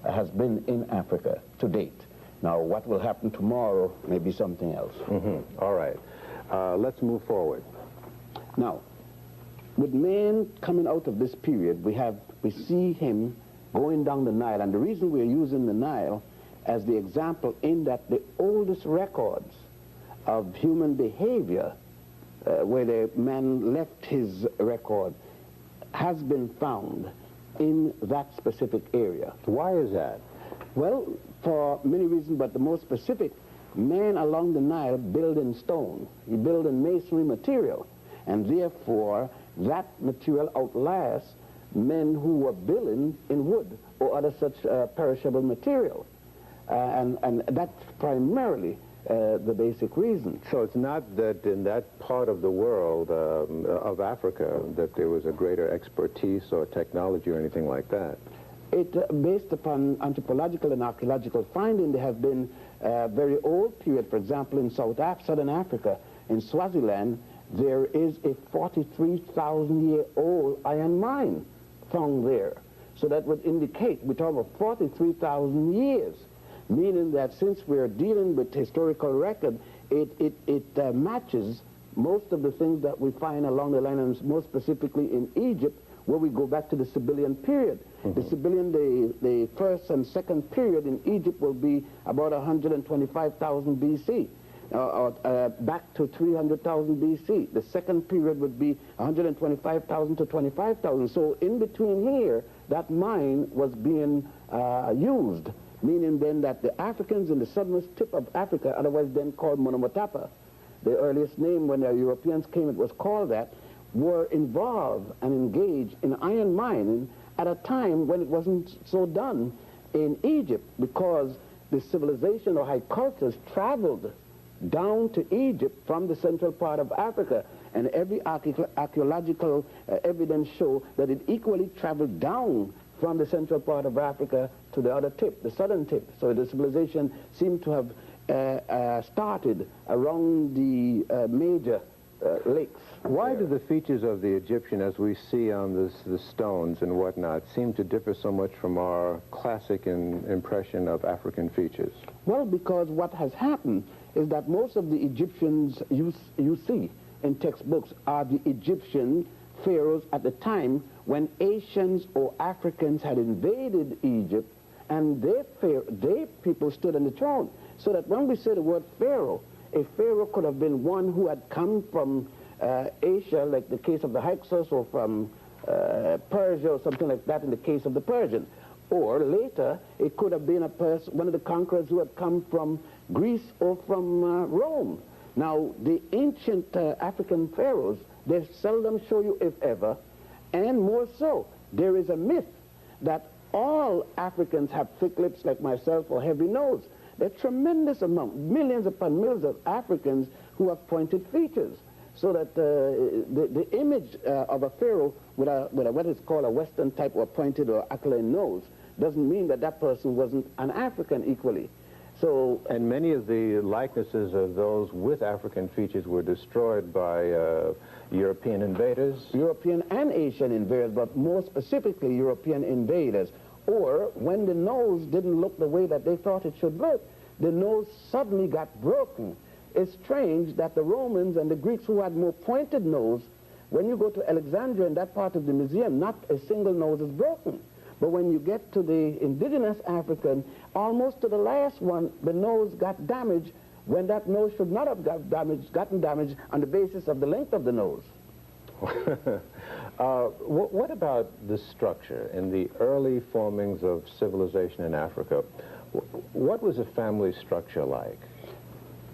Speaker 3: has been in Africa, to date. Now, what will happen tomorrow may be something else.
Speaker 1: Mm-hmm. All right. Let's move forward.
Speaker 3: Now, with man coming out of this period, we see him going down the Nile, and the reason we're using the Nile as the example in that the oldest records of human behavior, where the man left his record, has been found in that specific area.
Speaker 1: Why is that?
Speaker 3: Well, for many reasons, but the most specific, man along the Nile built in stone. He built in masonry material, and therefore that material outlasts men who were building in wood or other such perishable material. And that's primarily the basic reason.
Speaker 1: So it's not that in that part of the world, of Africa, that there was a greater expertise or technology or anything like that?
Speaker 3: Based upon anthropological and archaeological finding, there have been a very old period. For example, in Southern Africa, in Swaziland, there is a 43,000-year-old iron mine found there. So that would indicate, we're talking about 43,000 years, meaning that since we're dealing with historical record, it matches most of the things that we find along the line, and most specifically in Egypt, where we go back to the Sibyllian period. Mm-hmm. The Sibyllian, the first and second period in Egypt will be about 125,000 BC. Back to 300,000 BC. The second period would be 125,000 to 25,000. So in between here, that mine was being used, meaning then that the Africans in the southernmost tip of Africa, otherwise then called Monomotapa, the earliest name when the Europeans came, it was called that, were involved and engaged in iron mining at a time when it wasn't so done in Egypt, because the civilization or high cultures traveled down to Egypt from the central part of Africa, and every archaeological evidence show that it equally traveled down from the central part of Africa to the other tip, the southern tip. So the civilization seemed to have started around the major lakes.
Speaker 1: Why do the features of the Egyptian, as we see on the stones and whatnot, seem to differ so much from our classic impression of African features?
Speaker 3: Well, because what has happened is that most of the Egyptians you see in textbooks are the Egyptian pharaohs at the time when Asians or Africans had invaded Egypt, and their people stood on the throne. So that when we say the word pharaoh, a pharaoh could have been one who had come from Asia, like the case of the Hyksos, or from Persia or something like that in the case of the Persian. Or later, it could have been one of the conquerors who had come from Greece or from Rome. Now, the ancient African pharaohs, they seldom show you, if ever, and more so, there is a myth that all Africans have thick lips like myself or heavy nose. There are tremendous amount, millions upon millions of Africans who have pointed features. So that the image of a pharaoh with what is called a Western type or pointed or aquiline nose doesn't mean that that person wasn't an African equally. So,
Speaker 1: and many of the likenesses of those with African features were destroyed by European invaders?
Speaker 3: European and Asian invaders, but more specifically European invaders. Or when the nose didn't look the way that they thought it should look, the nose suddenly got broken. It's strange that the Romans and the Greeks, who had more pointed nose, when you go to Alexandria in that part of the museum, not a single nose is broken. But when you get to the indigenous African, almost to the last one, the nose got damaged when that nose should not have gotten damaged on the basis of the length of the nose.
Speaker 1: What about the structure in the early formings of civilization in Africa? What was a family structure like?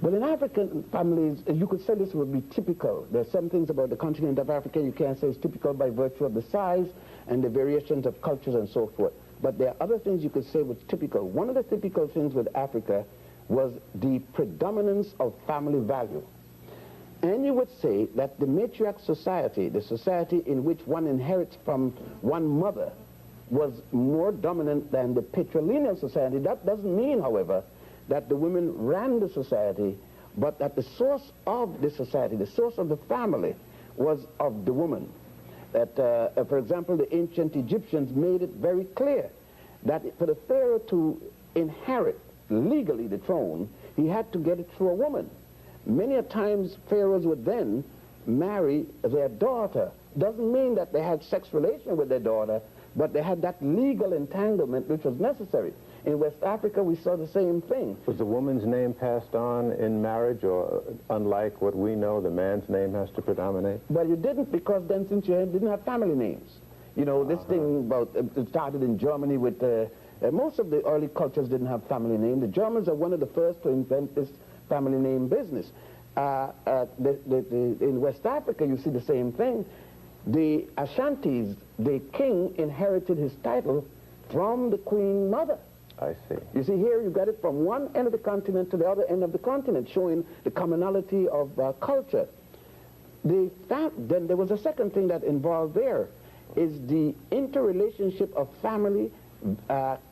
Speaker 3: Well, in African families, you could say this would be typical. There's some things about the continent of Africa you can't say is typical by virtue of the size and the variations of cultures and so forth. But there are other things you could say was typical. One of the typical things with Africa was the predominance of family value. And you would say that the matriarch society, the society in which one inherits from one mother, was more dominant than the patrilineal society. That doesn't mean, however, that the women ran the society, but that the source of the society, the source of the family, was of the woman. That, for example, the ancient Egyptians made it very clear that for the pharaoh to inherit legally the throne, he had to get it through a woman. Many a times pharaohs would then marry their daughter. Doesn't mean that they had sex relation with their daughter, but they had that legal entanglement which was necessary. In West Africa, we saw the same thing.
Speaker 1: Was the woman's name passed on in marriage, or unlike what we know, the man's name has to predominate?
Speaker 3: Well, you didn't, because then since you didn't have family names. You know, this thing about, it started in Germany with, most of the early cultures didn't have family names. The Germans are one of the first to invent this family name business. In West Africa, you see the same thing. The Ashantis, the king inherited his title from the queen mother.
Speaker 1: I see.
Speaker 3: You see here, you got it from one end of the continent to the other end of the continent, showing the commonality of culture. Then there was a second thing that involved there, is the interrelationship of family,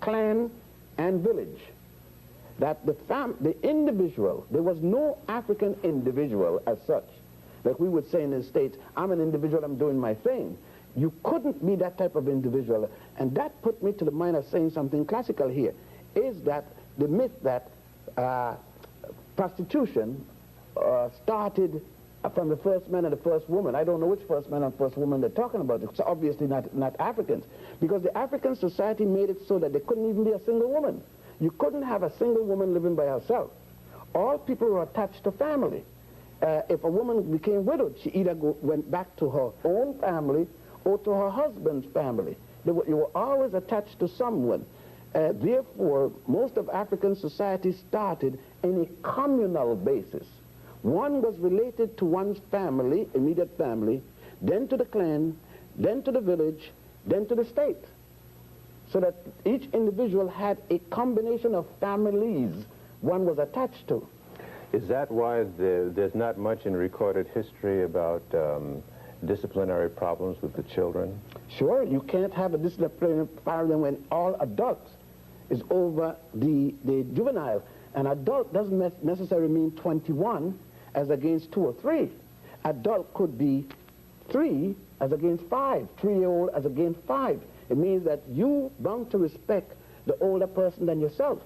Speaker 3: clan, and village. That the individual, there was no African individual as such. Like we would say in the States, I'm an individual, I'm doing my thing. You couldn't be that type of individual. And that put me to the mind of saying something classical here, is that the myth that prostitution started from the first man and the first woman. I don't know which first man and first woman they're talking about. It's obviously not Africans. Because the African society made it so that there couldn't even be a single woman. You couldn't have a single woman living by herself. All people were attached to family. If a woman became widowed, she either went back to her own family or to her husband's family. You were always attached to someone. Therefore, most of African society started in a communal basis. One was related to one's family, immediate family. then to the clan, then to the village, then to the state. So that each individual had a combination of families one was attached to.
Speaker 1: Is that why there's not much in recorded history about disciplinary problems with the children?
Speaker 3: Sure, you can't have a disciplinary problem when all adults is over the juvenile. An adult doesn't necessarily mean 21 as against 2 or 3. Adult could be 3 as against 5, 3-year-old as against 5. It means that you bound to respect the older person than yourself.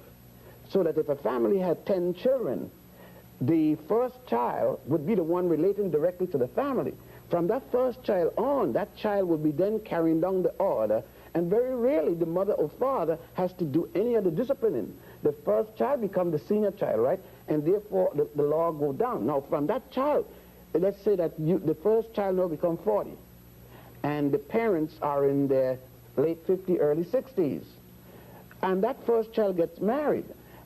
Speaker 3: So that if a family had 10 children, the first child would be the one relating directly to the family. From that first child on, that child will be then carrying down the order, and very rarely the mother or father has to do any of the disciplining. The first child becomes the senior child, right? And therefore the law go down. Now from that child, let's say that the first child now becomes 40, and the parents are in their late 50s, early 60s, and that first child gets married.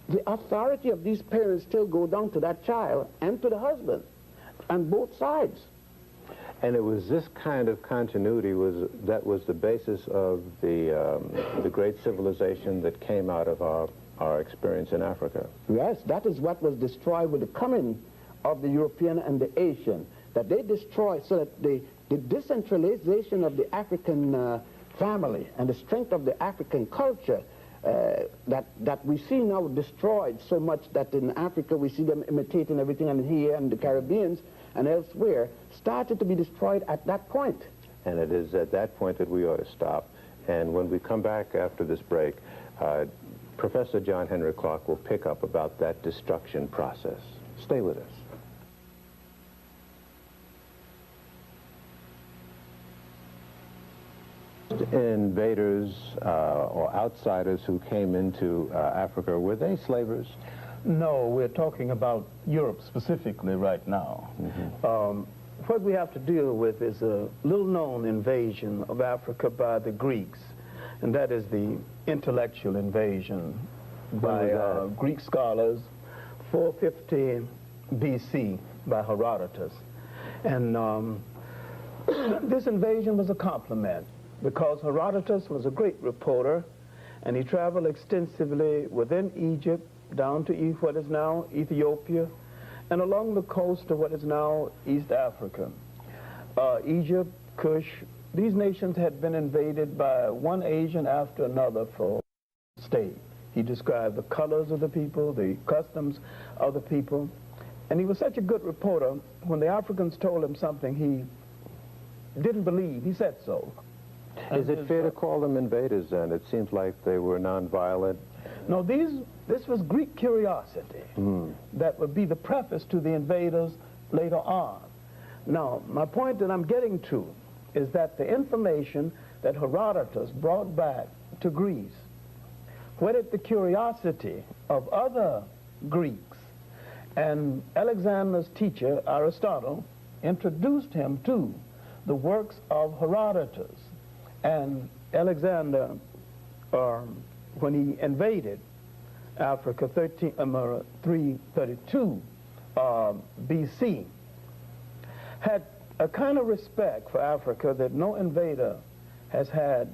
Speaker 3: The authority of these parents still go down to that child and to the husband, on both sides.
Speaker 1: And it was this kind of continuity that was the basis of the great civilization that came out of our experience in Africa.
Speaker 3: Yes, that is what was destroyed with the coming of the European and the Asian, that they destroyed, so that the decentralization of the African family and the strength of the African culture that we see now destroyed so much that in Africa we see them imitating everything, and here and the Caribbeans and elsewhere started to be destroyed at that point.
Speaker 1: And it is at that point that we ought to stop. And when we come back after this break, Professor John Henrik Clark will pick up about that destruction process. Stay with us. Invaders or outsiders who came into Africa, were they slavers?
Speaker 4: No, we're talking about Europe specifically right now. What we have to deal with is a little-known invasion of Africa by the Greeks, and that is the intellectual invasion by Greek scholars, 450 BC by Herodotus. And this invasion was a compliment, because Herodotus was a great reporter, and he traveled extensively within Egypt, down to what is now Ethiopia, and along the coast of what is now East Africa. Egypt, Kush, these nations had been invaded by one Asian after another for state. He described the colors of the people, the customs of the people, and he was such a good reporter, when the Africans told him something he didn't believe, he said so.
Speaker 1: Is it fair to call them invaders then? It seems like they were nonviolent.
Speaker 4: No, this was Greek curiosity that would be the preface to the invaders later on. Now, my point that I'm getting to is that the information that Herodotus brought back to Greece whetted the curiosity of other Greeks, and Alexander's teacher, Aristotle, introduced him to the works of Herodotus. And Alexander, when he invaded Africa 332 BC, had a kind of respect for Africa that no invader has had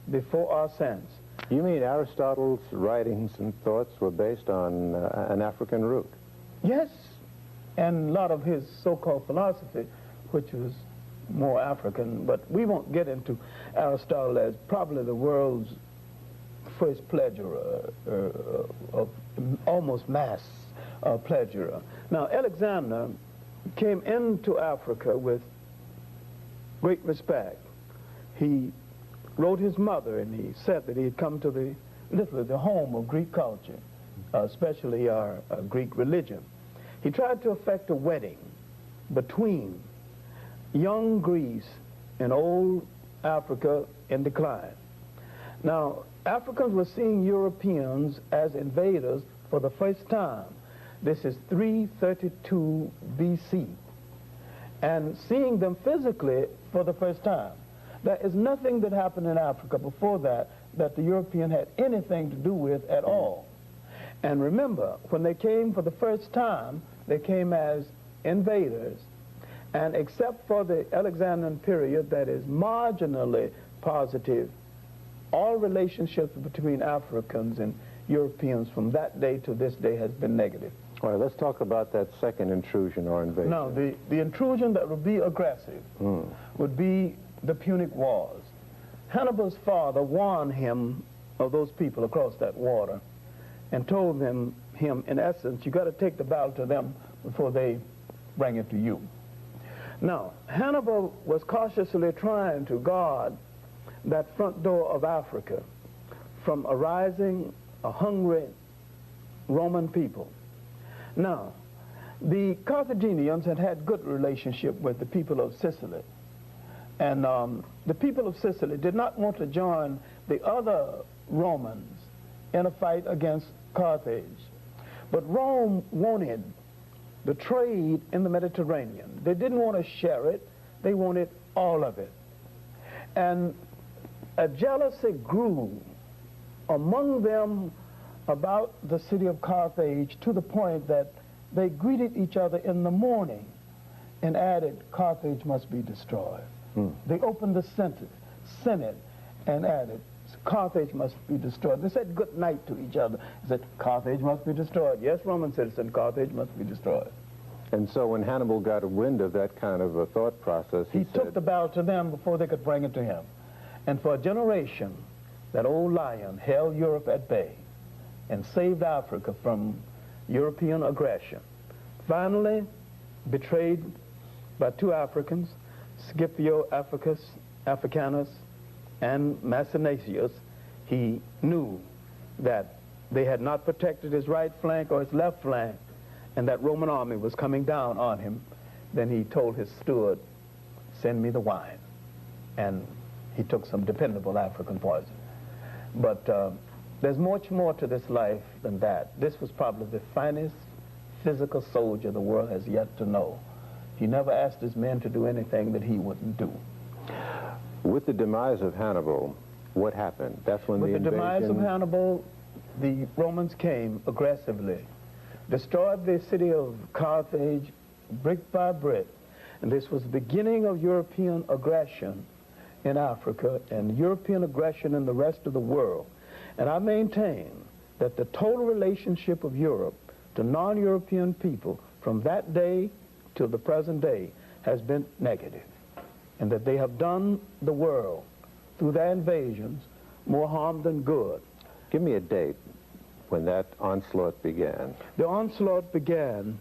Speaker 4: before or since.
Speaker 1: You mean Aristotle's writings and thoughts were based on an African root?
Speaker 4: Yes, and a lot of his so-called philosophy, which was more African, but we won't get into Aristotle as probably the world's first pleasurer, of almost mass pleasurer. Now, Alexander came into Africa with great respect. He wrote his mother, and he said that he had come to literally the home of Greek culture, especially our Greek religion. He tried to effect a wedding between young Greece and old Africa in decline. Now, Africans were seeing Europeans as invaders for the first time. This is 332 BC. And seeing them physically for the first time. There is nothing that happened in Africa before that the European had anything to do with at all. And remember, when they came for the first time, they came as invaders. And except for the Alexandrian period that is marginally positive, all relationships between Africans and Europeans from that day to this day has been negative.
Speaker 1: All right, let's talk about that second intrusion or invasion.
Speaker 4: Now, the intrusion that would be aggressive would be the Punic Wars. Hannibal's father warned him of those people across that water and told him in essence, you got to take the battle to them before they bring it to you. Now, Hannibal was cautiously trying to guard that front door of Africa from arising a hungry Roman people. Now, the Carthaginians had good relationship with the people of Sicily. And the people of Sicily did not want to join the other Romans in a fight against Carthage. But Rome wanted the trade in the Mediterranean. They didn't want to share it. They wanted all of it. And a jealousy grew among them about the city of Carthage to the point that they greeted each other in the morning and added, Carthage must be destroyed. They opened the Senate and added, Carthage must be destroyed. They said good night to each other. They said, Carthage must be destroyed. Yes, Roman citizen, Carthage must be destroyed.
Speaker 1: And so when Hannibal got a wind of that kind of a thought process, he
Speaker 4: took the battle to them before they could bring it to him. And for a generation, that old lion held Europe at bay and saved Africa from European aggression. Finally, betrayed by two Africans, Scipio Africanus and Maecenaeus, he knew that they had not protected his right flank or his left flank, and that Roman army was coming down on him. Then he told his steward, send me the wine. And he took some dependable African poison. But there's much more to this life than that. This was probably the finest physical soldier the world has yet to know. He never asked his men to do anything that he wouldn't do.
Speaker 1: With the demise of Hannibal, what happened? That's when
Speaker 4: With the demise of Hannibal, the Romans came aggressively, destroyed the city of Carthage brick by brick, and this was the beginning of European aggression in Africa and European aggression in the rest of the world. And I maintain that the total relationship of Europe to non-European people from that day till the present day has been negative, and that they have done the world through their invasions more harm than good.
Speaker 1: Give me a date when that onslaught began.
Speaker 4: The onslaught began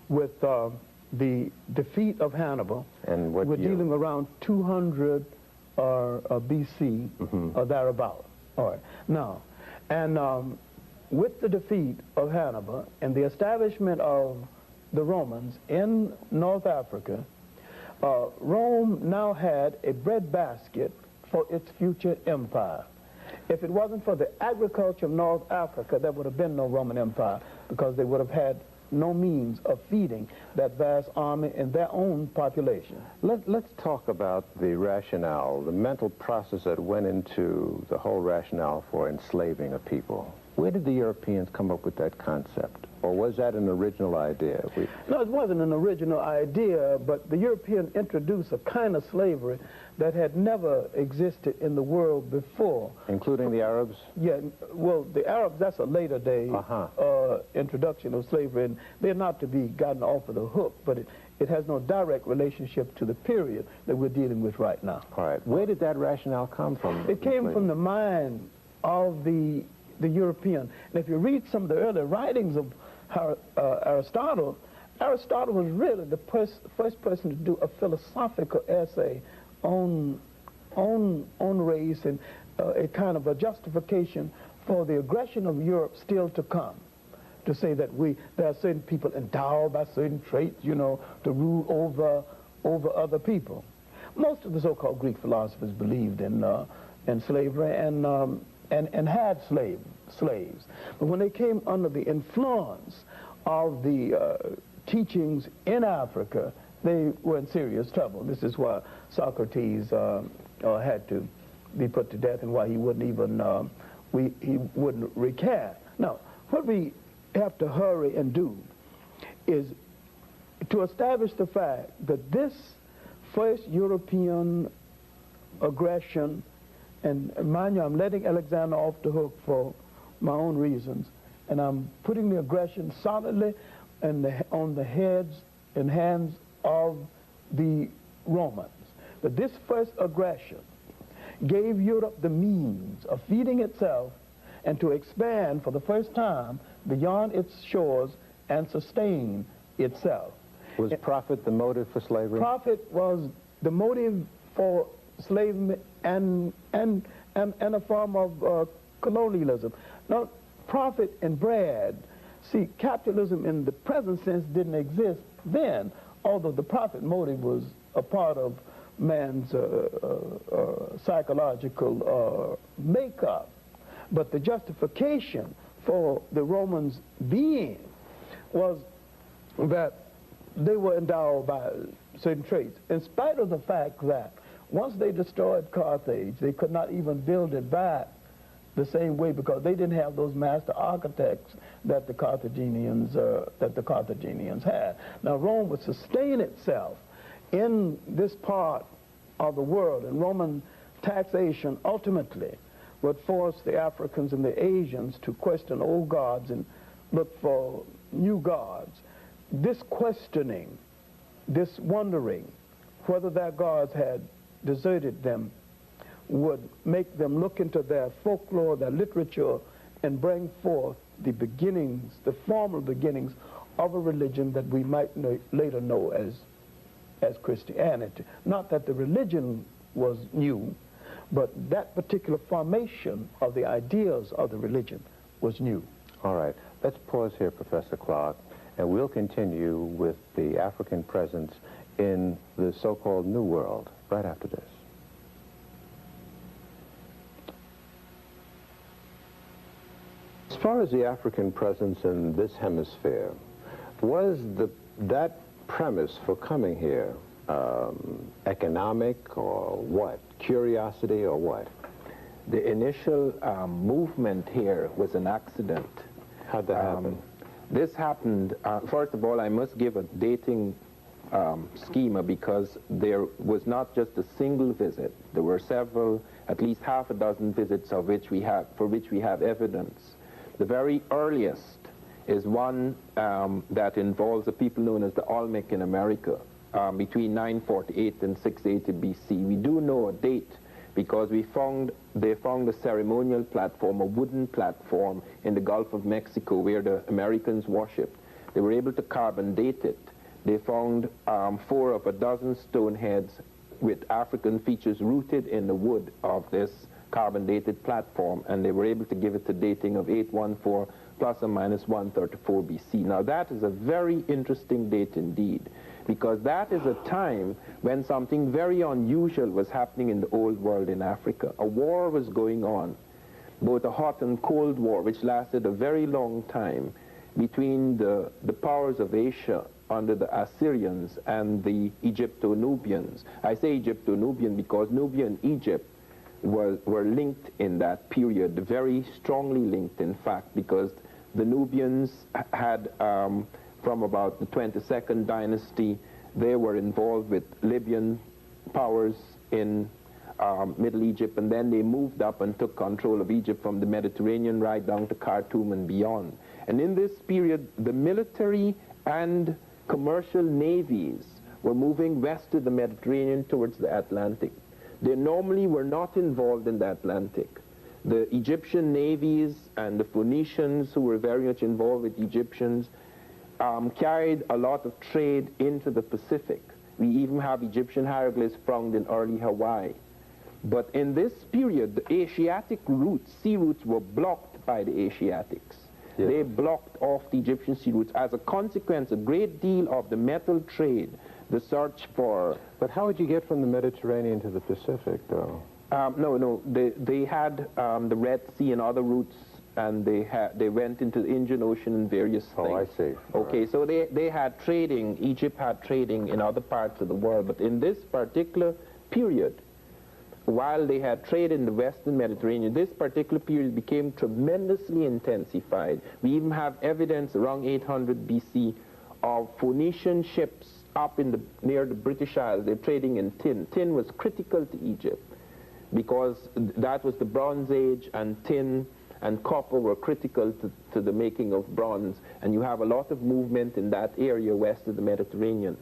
Speaker 4: with the defeat of Hannibal.
Speaker 1: And what
Speaker 4: We're
Speaker 1: year?
Speaker 4: dealing around 200 BC or thereabout. All right. Now, and with the defeat of Hannibal and the establishment of the Romans in North Africa, Rome now had a breadbasket for its future empire. If it wasn't for the agriculture of North Africa, there would have been no Roman Empire, because they would have had no means of feeding that vast army and their own population.
Speaker 1: Let's talk about the rationale, the mental process that went into the whole rationale for enslaving a people. Where did the Europeans come up with that concept? Or was that an original idea?
Speaker 4: No, it wasn't an original idea, but the European introduced a kind of slavery that had never existed in the world before.
Speaker 1: Including the Arabs?
Speaker 4: Yeah, well, the Arabs, that's a later day introduction of slavery, and they're not to be gotten off of the hook, but it has no direct relationship to the period that we're dealing with right now.
Speaker 1: All right. Where did that rationale come from?
Speaker 4: It came from the mind of the European. And if you read some of the early writings of Aristotle, Aristotle was really the first person to do a philosophical essay on race and a kind of a justification for the aggression of Europe still to come. To say that there are certain people endowed by certain traits, you know, to rule over other people. Most of the so-called Greek philosophers believed in slavery and had slaves. But when they came under the influence of the teachings in Africa, they were in serious trouble. This is why Socrates had to be put to death, and why he wouldn't even he wouldn't recant. Now, what we have to hurry and do is to establish the fact that this first European aggression, and mind you, I'm letting Alexander off the hook for my own reasons, and I'm putting the aggression solidly on the heads and hands of the Romans. That this first aggression gave Europe the means of feeding itself and to expand for the first time beyond its shores and sustain itself.
Speaker 1: Was profit the motive for slavery?
Speaker 4: Profit was the motive for slavery and a form of colonialism. Now, profit and bread. See, capitalism in the present sense didn't exist then, although the profit motive was a part of man's psychological makeup. But the justification for the Romans being was that they were endowed by certain traits, in spite of the fact that once they destroyed Carthage, they could not even build it back the same way because they didn't have those master architects that the Carthaginians had. Now, Rome would sustain itself in this part of the world, and Roman taxation ultimately would force the Africans and the Asians to question old gods and look for new gods. This questioning, this wondering whether their gods had deserted them, would make them look into their folklore, their literature, and bring forth the beginnings, the formal beginnings of a religion that we might later know as Christianity. Not that the religion was new, but that particular formation of the ideas of the religion was new.
Speaker 1: All right, let's pause here, Professor Clark, and we'll continue with the African presence in the so-called New World right after this. As far as the African presence in this hemisphere, was that premise for coming here economic or what? Curiosity or what?
Speaker 2: The initial movement here was an accident.
Speaker 1: How'd that happen?
Speaker 2: This happened, first of all, I must give a dating schema because there was not just a single visit. There were several, at least half a dozen visits for which we have evidence. The very earliest is one that involves a people known as the Olmec in America between 948 and 680 BC. We do know a date because they found a ceremonial platform, a wooden platform in the Gulf of Mexico where the Americans worshipped. They were able to carbon date it. They found 4 of a dozen stone heads with African features rooted in the wood of this carbon dated platform, and they were able to give it a dating of 814 plus or minus 134 BC. Now that is a very interesting date indeed, because that is a time when something very unusual was happening in the old world in Africa. A war was going on, both a hot and cold war, which lasted a very long time between the powers of Asia under the Assyrians and the Egypto-Nubians. I say Egypto-Nubian because Nubia and Egypt were linked in that period, very strongly linked in fact, because the Nubians had, from about the 22nd dynasty, they were involved with Libyan powers in Middle Egypt, and then they moved up and took control of Egypt from the Mediterranean right down to Khartoum and beyond. And in this period, the military and commercial navies were moving west of the Mediterranean towards the Atlantic. They normally were not involved in the Atlantic. The Egyptian navies and the Phoenicians, who were very much involved with Egyptians, carried a lot of trade into the Pacific. We even have Egyptian hieroglyphs found in early Hawaii. But in this period, the Asiatic routes, sea routes, were blocked by the Asiatics. Yes. They blocked off the Egyptian sea routes. As a consequence, a great deal of the metal trade, the search for...
Speaker 1: But how would you get from the Mediterranean to the Pacific, though?
Speaker 2: No, they had the Red Sea and other routes, and they went into the Indian Ocean and various things.
Speaker 1: Oh, I see.
Speaker 2: Okay, so they had trading, Egypt had trading in other parts of the world, but in this particular period, while they had trade in the Western Mediterranean, this particular period became tremendously intensified. We even have evidence around 800 BC of Phoenician ships up near the British Isles. They're trading in tin. Tin was critical to Egypt because that was the Bronze Age, and tin and copper were critical to the making of bronze. And you have a lot of movement in that area west of the Mediterranean.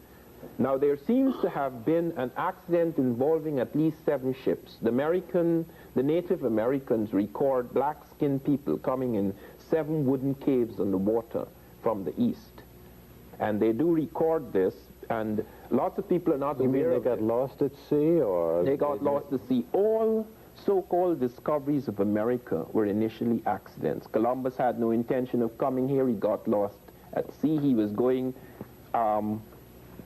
Speaker 2: Now, there seems to have been an accident involving at least 7 ships. The Native Americans record black-skinned people coming in 7 wooden caves on the water from the east. And they do record this, and lots of people are not aware of it.
Speaker 1: You mean they got lost at sea, or?
Speaker 2: They got lost at sea. All so-called discoveries of America were initially accidents. Columbus had no intention of coming here. He got lost at sea. He was going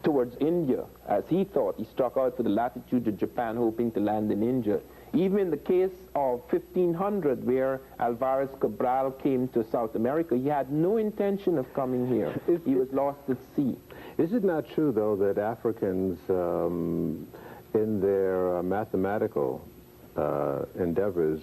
Speaker 2: towards India, as he thought. He struck out for the latitude of Japan, hoping to land in India. Even in the case of 1500, where Alvarez Cabral came to South America, he had no intention of coming here. He was lost at sea.
Speaker 1: Is it not true, though, that Africans, in their mathematical endeavors,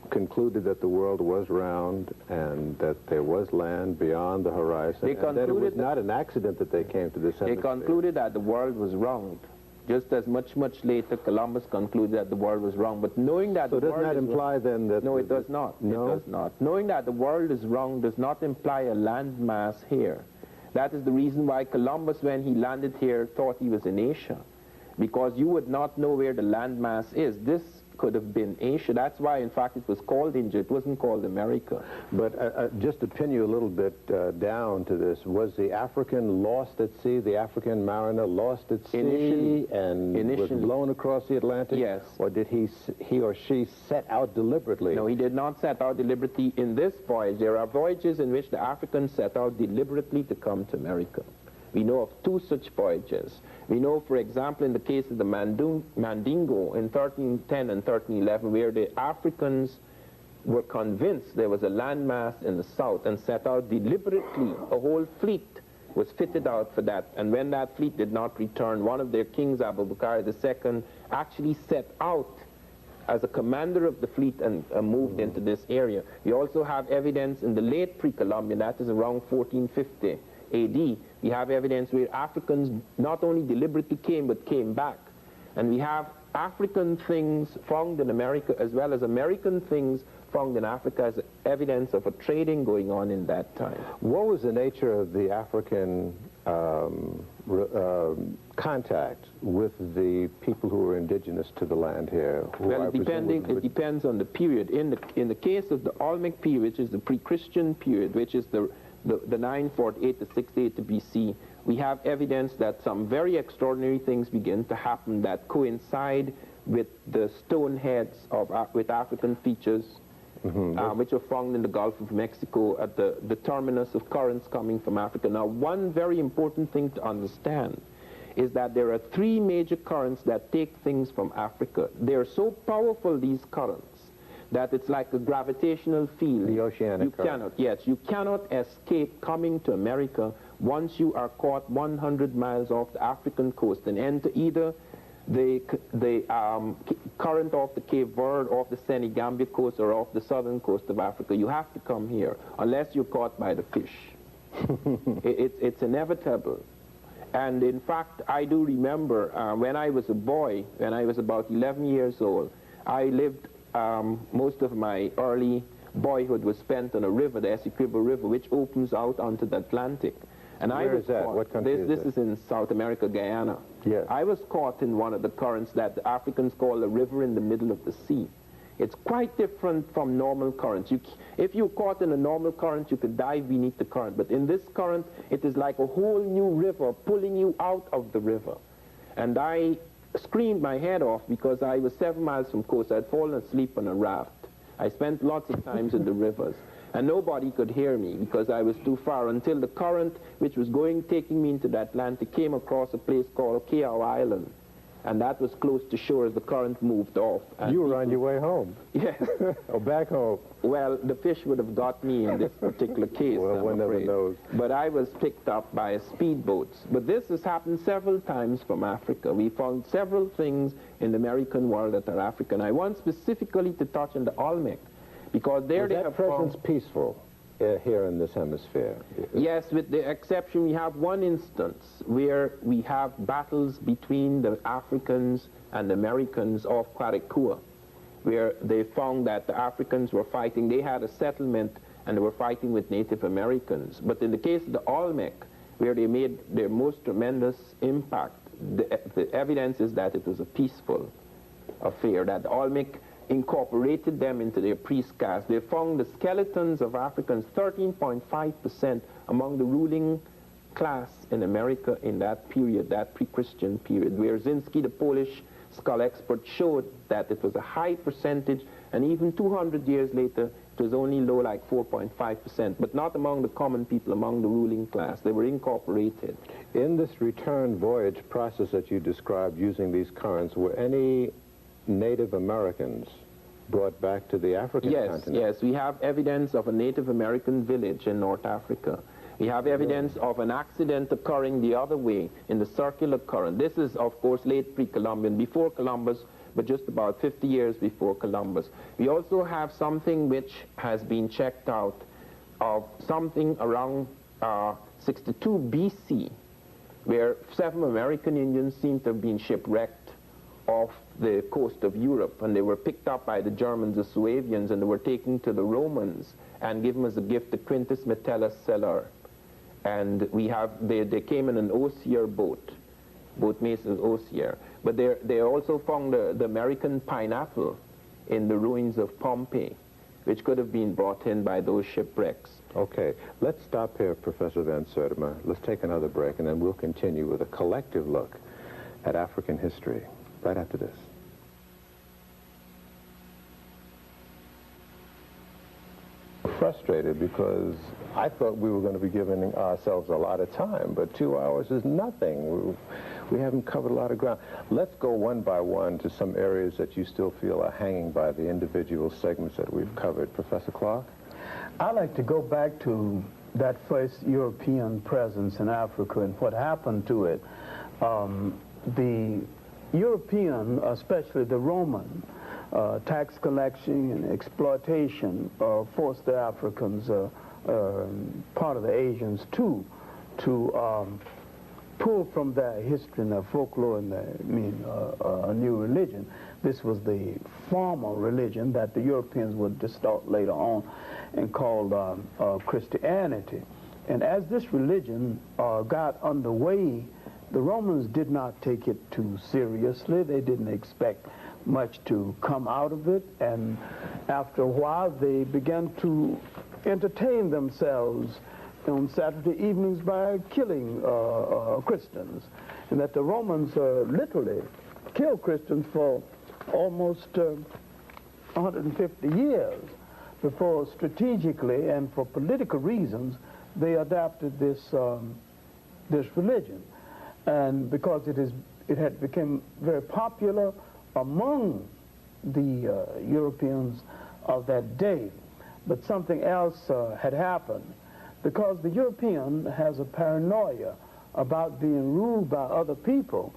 Speaker 1: concluded that the world was round and that there was land beyond the horizon, and that it was not an accident that they came to this hemisphere?
Speaker 2: They concluded that the world was round. Just as much later, Columbus concluded that the world was round. But knowing that the world is round... So doesn't that imply then that... No, it does not.
Speaker 1: No?
Speaker 2: It does not. Knowing that the world is round does not imply a landmass here. That is the reason why Columbus, when he landed here, thought he was in Asia. Because you would not know where the landmass is. This could have been Asia. That's why, in fact, it was called India. It wasn't called America.
Speaker 1: But just to pin you a little bit down to this, was the African lost at sea, the African mariner lost at sea and was blown across the Atlantic?
Speaker 2: Yes.
Speaker 1: Or did he or she set out deliberately?
Speaker 2: No, he did not set out deliberately in this voyage. There are voyages in which the Africans set out deliberately to come to America. We know of 2 such voyages. We know, for example, in the case of the Mandingo in 1310 and 1311, where the Africans were convinced there was a landmass in the south and set out deliberately. A whole fleet was fitted out for that. And when that fleet did not return, one of their kings, Abubakar II, actually set out as a commander of the fleet and moved into this area. We also have evidence in the late pre-Columbian, that is around 1450 AD, we have evidence where Africans not only deliberately came, but came back. And we have African things found in America as well as American things found in Africa as evidence of a trading going on in that time.
Speaker 1: What was the nature of the African contact with the people who were indigenous to the land here?
Speaker 2: Well, it depends on the period. In the case of the Olmec period, which is the pre-Christian period, which is the 948 to 680 BC, we have evidence that some very extraordinary things begin to happen that coincide with the stone heads with African features, which are found in the Gulf of Mexico at the terminus of currents coming from Africa. Now, one very important thing to understand is that there are 3 major currents that take things from Africa. They are so powerful, these currents, that it's like a gravitational field.
Speaker 1: The oceanic current.
Speaker 2: You cannot escape coming to America once you are caught 100 miles off the African coast and enter either the current off the Cape Verde, off the Senegambia coast, or off the southern coast of Africa. You have to come here, unless you're caught by the fish. It's inevitable. And in fact, I do remember when I was a boy, when I was about 11 years old, I lived most of my early boyhood was spent on a river, the Essequibo River, which opens out onto the Atlantic. And
Speaker 1: Where is that? What country is
Speaker 2: this is in South America, Guyana.
Speaker 1: Yes.
Speaker 2: I was caught in one of the currents that the Africans call a river in the middle of the sea. It's quite different from normal currents. If you're caught in a normal current, you could dive beneath the current. But in this current, it is like a whole new river pulling you out of the river. And I screamed my head off because I was 7 miles from coast. I'd fallen asleep on a raft. I spent lots of times in the rivers. And nobody could hear me because I was too far until the current, which was taking me into the Atlantic, came across a place called Callao Island. And that was close to shore as the current moved off. And
Speaker 1: you were on your way home.
Speaker 2: Yes.
Speaker 1: Or back home.
Speaker 2: Well, the fish would have got me in this particular case,
Speaker 1: well, one never knows.
Speaker 2: But I was picked up by speedboats. But this has happened several times from Africa. We found several things in the American world that are African. I want specifically to touch on the Olmec, because there they have
Speaker 1: presence peaceful here in this hemisphere?
Speaker 2: Yes, with the exception, we have one instance where we have battles between the Africans and the Americans off Quaricoa, where they found that the Africans were fighting. They had a settlement and they were fighting with Native Americans. But in the case of the Olmec, where they made their most tremendous impact, the evidence is that it was a peaceful affair, that the Olmec incorporated them into their priest caste. They found the skeletons of Africans, 13.5% among the ruling class in America in that period, that pre-Christian period, where Zinski, the Polish skull expert, showed that it was a high percentage, and even 200 years later, it was only low, like 4.5%, but not among the common people, among the ruling class. They were incorporated.
Speaker 1: In this return voyage process that you described using these currents, were any Native Americans brought back to the African continent?
Speaker 2: Yes, we have evidence of a Native American village in North Africa. We have evidence of an accident occurring the other way in the circular current. This is, of course, late pre-Columbian, before Columbus, but just about 50 years before Columbus. We also have something which has been checked out of something around 62 BC, where 7 American Indians seem to have been shipwrecked off the coast of Europe, and they were picked up by the Germans, the Suavians, and they were taken to the Romans and given as a gift the Quintus Metellus cellar. And we have, they came in an osier boat Mason's osier. But they also found the American pineapple in the ruins of Pompeii, which could have been brought in by those shipwrecks.
Speaker 1: Okay, let's stop here, Professor Van Sertima. Let's take another break, and then we'll continue with a collective look at African history right after this. Frustrated because I thought we were going to be giving ourselves a lot of time, but 2 hours is nothing. We haven't covered a lot of ground. Let's go one by one to some areas that you still feel are hanging by the individual segments that we've covered. Professor Clark?
Speaker 4: I'd like to go back to that first European presence in Africa and what happened to it. The European, especially the Roman, tax collection and exploitation forced the Africans, part of the Asians too, to pull from their history and their folklore and a new religion. This was the formal religion that the Europeans would distort later on and called Christianity. And as this religion got underway, the Romans did not take it too seriously. They didn't expect much to come out of it, and after a while they began to entertain themselves on Saturday evenings by killing Christians, and that the Romans literally killed Christians for almost 150 years before strategically and for political reasons they adapted this religion. And because it had become very popular among the Europeans of that day. But something else had happened, because the European has a paranoia about being ruled by other people.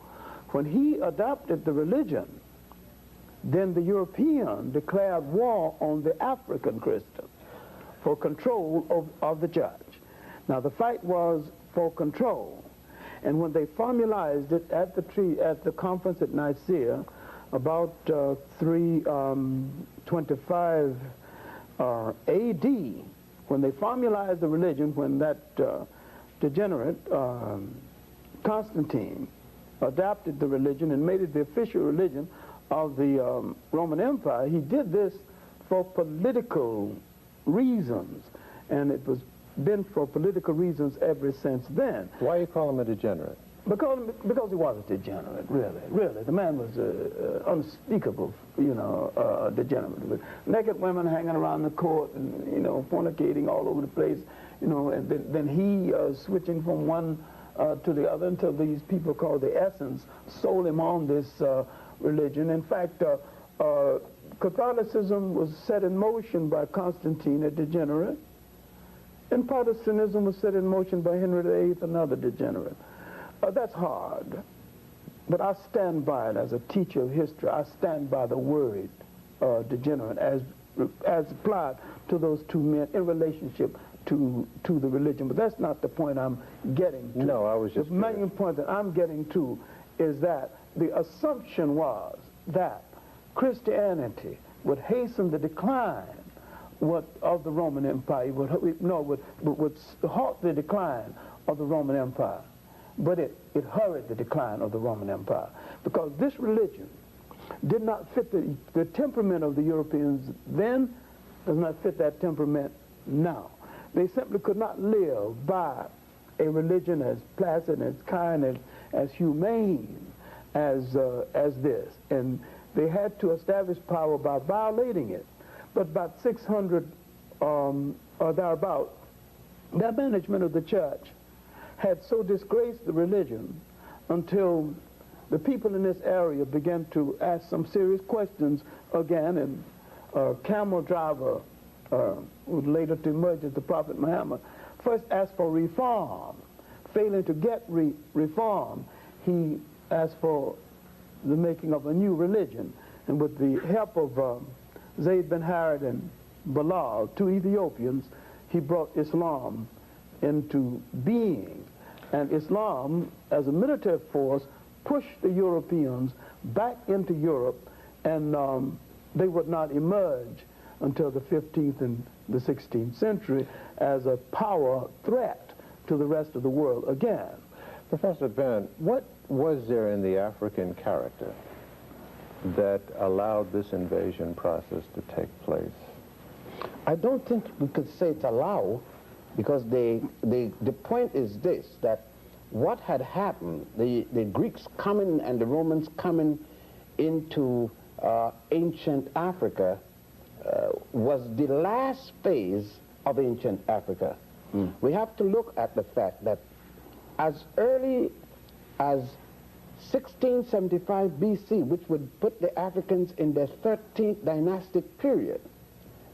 Speaker 4: When he adopted the religion, then the European declared war on the African Christians for control of the church. Now the fight was for control, and when they formalized it at the conference at Nicaea, about 325 AD, when they formalized the religion, when that degenerate Constantine adopted the religion and made it the official religion of the Roman Empire, he did this for political reasons, and it was been for political reasons ever since then.
Speaker 1: Why you call him a degenerate?
Speaker 4: Because he was a degenerate, really. The man was unspeakable, degenerate. With naked women hanging around the court and, fornicating all over the place, and then he switching from one to the other until these people called the Essens sold him on this religion. In fact, Catholicism was set in motion by Constantine, a degenerate, and Protestantism was set in motion by Henry VIII, another degenerate. That's hard, but I stand by it as a teacher of history. I stand by the word degenerate as as applied to those two men in relationship to the religion. But that's not the point I'm getting to.
Speaker 1: No, I was just...
Speaker 4: The main point that I'm getting to is that the assumption was that Christianity would hasten the decline of the Roman Empire, would halt the decline of the Roman Empire. But it hurried the decline of the Roman Empire, because this religion did not fit the temperament of the Europeans then, does not fit that temperament now. They simply could not live by a religion as placid, as kind, as humane as this. And they had to establish power by violating it. But about 600 or thereabout, the management of the church had so disgraced the religion until the people in this area began to ask some serious questions again, and a camel driver, who later to emerge as the Prophet Muhammad, first asked for reform. Failing to get reform, he asked for the making of a new religion. And with the help of Zayd bin Harith and Bilal, two Ethiopians, he brought Islam into being. And Islam, as a military force, pushed the Europeans back into Europe, and they would not emerge until the 15th and the 16th century as a power threat to the rest of the world again.
Speaker 1: Professor Ben, what was there in the African character that allowed this invasion process to take place?
Speaker 3: I don't think we could say it's allow, because the point is this, that what had happened, the Greeks coming and the Romans coming into ancient Africa was the last phase of ancient Africa. We have to look at the fact that as early as 1675 BC, which would put the Africans in their 13th dynastic period,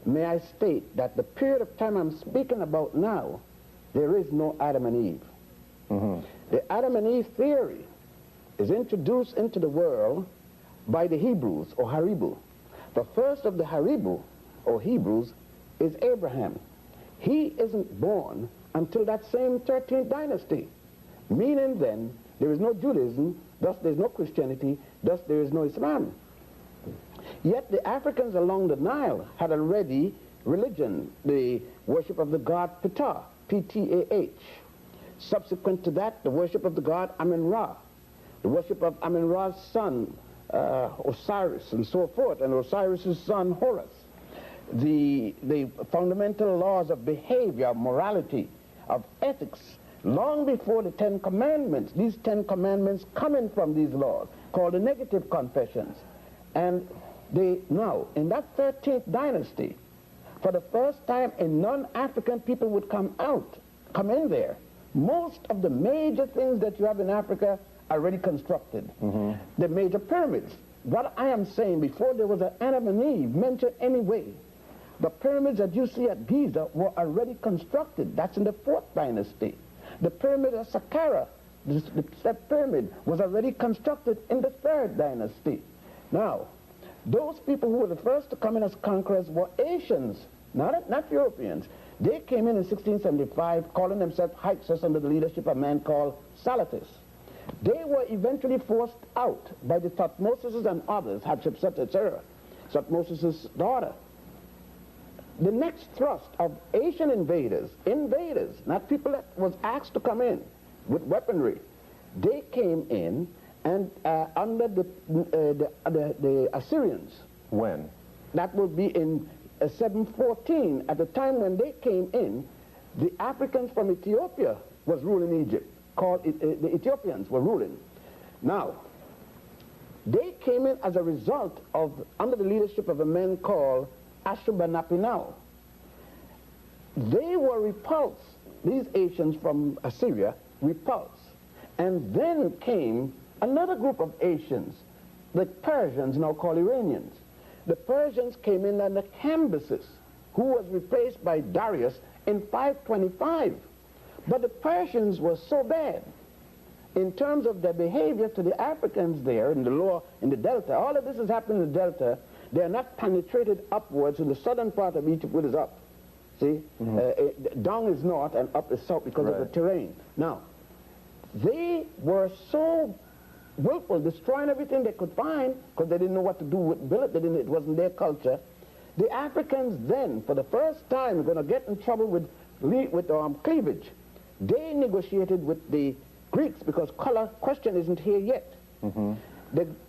Speaker 3: may I state that the period of time I'm speaking about now, there is no Adam and Eve. The Adam and Eve theory is introduced into the world by the Hebrews, or Haribu. The first of the Haribu, or Hebrews, is Abraham. He isn't born until that same 13th dynasty, meaning then there is no Judaism, thus there is no Christianity, thus there is no Islam. Yet the Africans along the Nile had already religion, the worship of the god Ptah, P-T-A-H. Subsequent to that, the worship of the god Amun-Ra, the worship of Amun-Ra's son Osiris, and so forth, and Osiris's son Horus. The fundamental laws of behavior, of morality, of ethics, long before the 10 Commandments, these 10 Commandments coming from these laws, called the negative confessions. And now, in that 13th dynasty, for the first time a non-African people would come in there. Most of the major things that you have in Africa are already constructed. The major pyramids. What I am saying, before there was an Adam and Eve mentioned anyway, the pyramids that you see at Giza were already constructed. That's in the 4th dynasty. The pyramid of Saqqara, the step pyramid, was already constructed in the 3rd dynasty. Now, those people who were the first to come in as conquerors were Asians, not Europeans. They came in 1675, calling themselves Hyksos under the leadership of a man called Salatis. They were eventually forced out by the Thutmosis and others, Hatshepsut, etc., Thutmosis' daughter. The next thrust of Asian invaders, not people that was asked to come in with weaponry, they came in and under the Assyrians.
Speaker 1: When?
Speaker 3: That would be in 714. At the time when they came in, the Africans from Ethiopia was ruling Egypt, the Ethiopians were ruling. Now, they came in as a result of, under the leadership of a man called Ashurbanipal. They were repulsed, these Asians from Assyria, repulsed. And then came another group of Asians, the Persians, now called Iranians. The Persians came in under Cambyses, who was replaced by Darius in 525. But the Persians were so bad in terms of their behavior to the Africans there in the delta. All of this has happened in the delta, They are not penetrated upwards in the southern part of Egypt, which is up. See? Down is north and up is south because of the terrain. Now, they were so willful, destroying everything they could find because they didn't know what to do with billet. It wasn't their culture. The Africans then, for the first time, are going to get in trouble with cleavage. They negotiated with the Greeks because color question isn't here yet.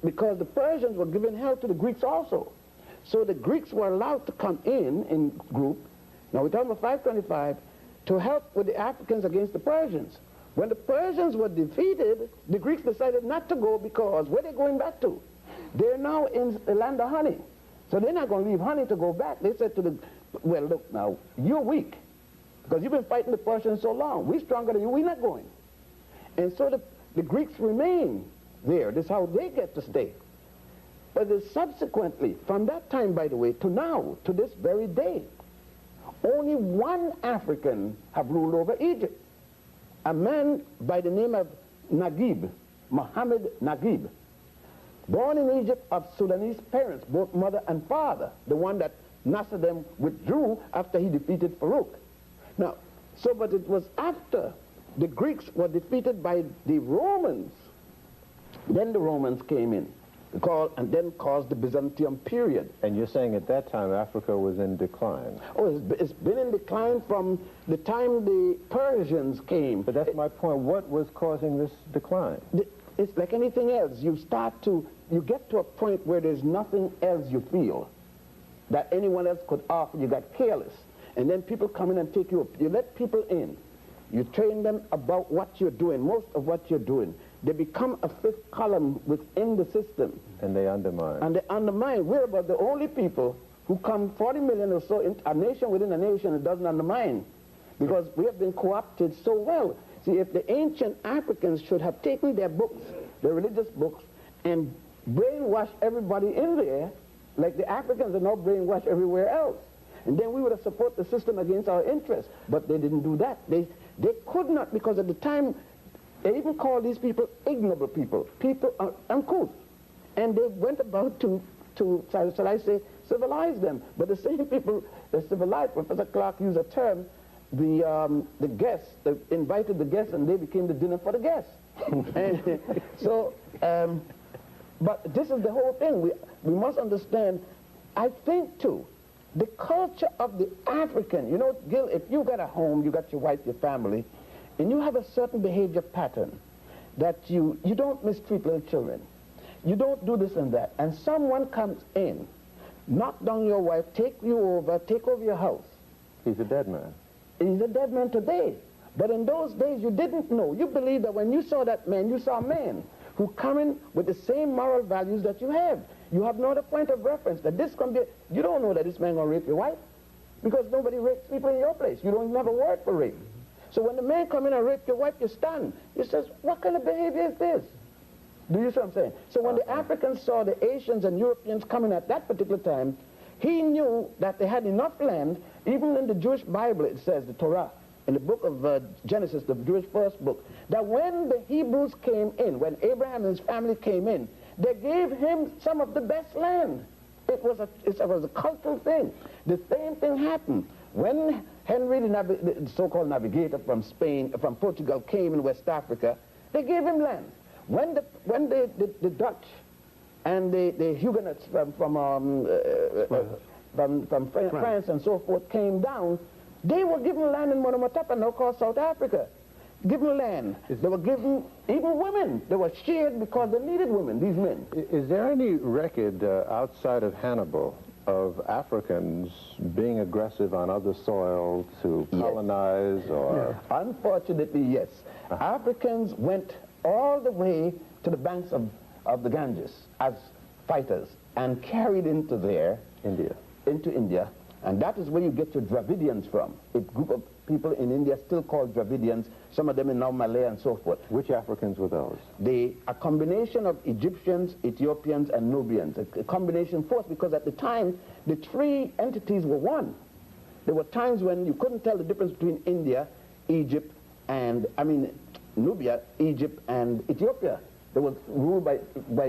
Speaker 3: Because the Persians were giving help to the Greeks also. So the Greeks were allowed to come in group, now we're talking about 525, to help with the Africans against the Persians. When the Persians were defeated, the Greeks decided not to go because where they're going back to? They're now in the land of honey. So they're not going to leave honey to go back. They said to the, well, look now, you're weak because you've been fighting the Persians so long. We're stronger than you, we're not going. And so the Greeks remain there. This is how they get to stay. But subsequently, from that time, by the way, to now, to this very day, only one African have ruled over Egypt. A man by the name of Naguib, Mohammed Naguib, born in Egypt of Sudanese parents, both mother and father, the one that Nasser them withdrew after he defeated Farouk. Now, but it was after the Greeks were defeated by the Romans, then the Romans came in, and then caused the Byzantium period.
Speaker 1: And you're saying at that time Africa was in decline?
Speaker 3: Oh, it's been in decline from the time the Persians came.
Speaker 1: But that's my point. What was causing this decline?
Speaker 3: It's like anything else. You get to a point where there's nothing else you feel that anyone else could offer. You got careless. And then people come in and take you up. You let people in. You train them about what you're doing, most of what you're doing. They become a fifth column within the system.
Speaker 1: And they undermine.
Speaker 3: And they undermine. We're about the only people who come 40 million or so in a nation within a nation that doesn't undermine. Because we have been co-opted so well. See, if the ancient Africans should have taken their books, their religious books, and brainwashed everybody in there, like the Africans are now brainwashed everywhere else. And then we would have supported the system against our interests. But they didn't do that. They could not, because at the time, they even called these people ignoble people, people uncouth. And they went about to shall I say, civilize them. But the same people that civilized, Professor Clark used a term, the guests, they invited the guests and they became the dinner for the guests. And so, but this is the whole thing. We must understand, I think too, the culture of the African, you know, Gil, if you got a home, you got your wife, your family, and you have a certain behavior pattern that you don't mistreat little children, you don't do this and that, and someone comes in, knock down your wife, take over your house.
Speaker 1: He's a dead man.
Speaker 3: He's a dead man today. But in those days, you didn't know. You believed that when you saw that man, you saw a man who come in with the same moral values that you have. You have no other point of reference that this can be. You don't know that this man gonna rape your wife because nobody rapes people in your place. You don't even have a word for rape. So when the man come in and rape your wife, you stand. You says, what kind of behavior is this? Do you see what I'm saying? So when the Africans saw the Asians and Europeans coming at that particular time, he knew that they had enough land. Even in the Jewish Bible, it says, the Torah, in the book of Genesis, the Jewish first book, that when the Hebrews came in, when Abraham and his family came in, they gave him some of the best land. It was a cultural thing. The same thing happened. When Henry, the so-called navigator from Spain, from Portugal, came in West Africa, they gave him land. When the Dutch and the Huguenots from France and so forth came down, they were given land in Monomotapa, now called South Africa. Given land. They were given, even women, they were shared because they needed women, these men.
Speaker 1: Is there any record outside of Hannibal of Africans being aggressive on other soil to colonize or...
Speaker 3: Yeah. Unfortunately, yes. Africans went all the way to the banks of the Ganges as fighters and carried into India, and that is where you get your Dravidians from. A group of people in India still called Dravidians, some of them in now Malay and so forth.
Speaker 1: Which Africans were those?
Speaker 3: A combination of Egyptians, Ethiopians, and Nubians. A combination force, because at the time, the three entities were one. There were times when you couldn't tell the difference between India, Egypt, and, Nubia, Egypt, and Ethiopia. They were ruled by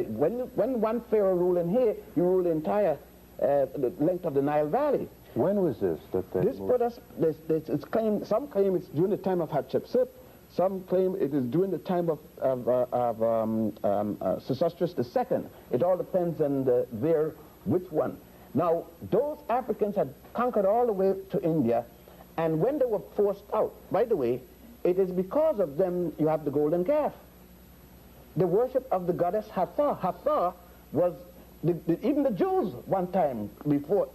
Speaker 3: when one pharaoh ruled in here, you ruled the entire the length of the Nile Valley.
Speaker 1: When was this?
Speaker 3: This put us, it's claimed, some claim it's during the time of Hatshepsut, some claim it is during the time of Sesostris II. It all depends on which one. Now, those Africans had conquered all the way to India, and when they were forced out, by the way, it is because of them you have the golden calf. The worship of the goddess Hathor. Hathor was, even the Jews one time before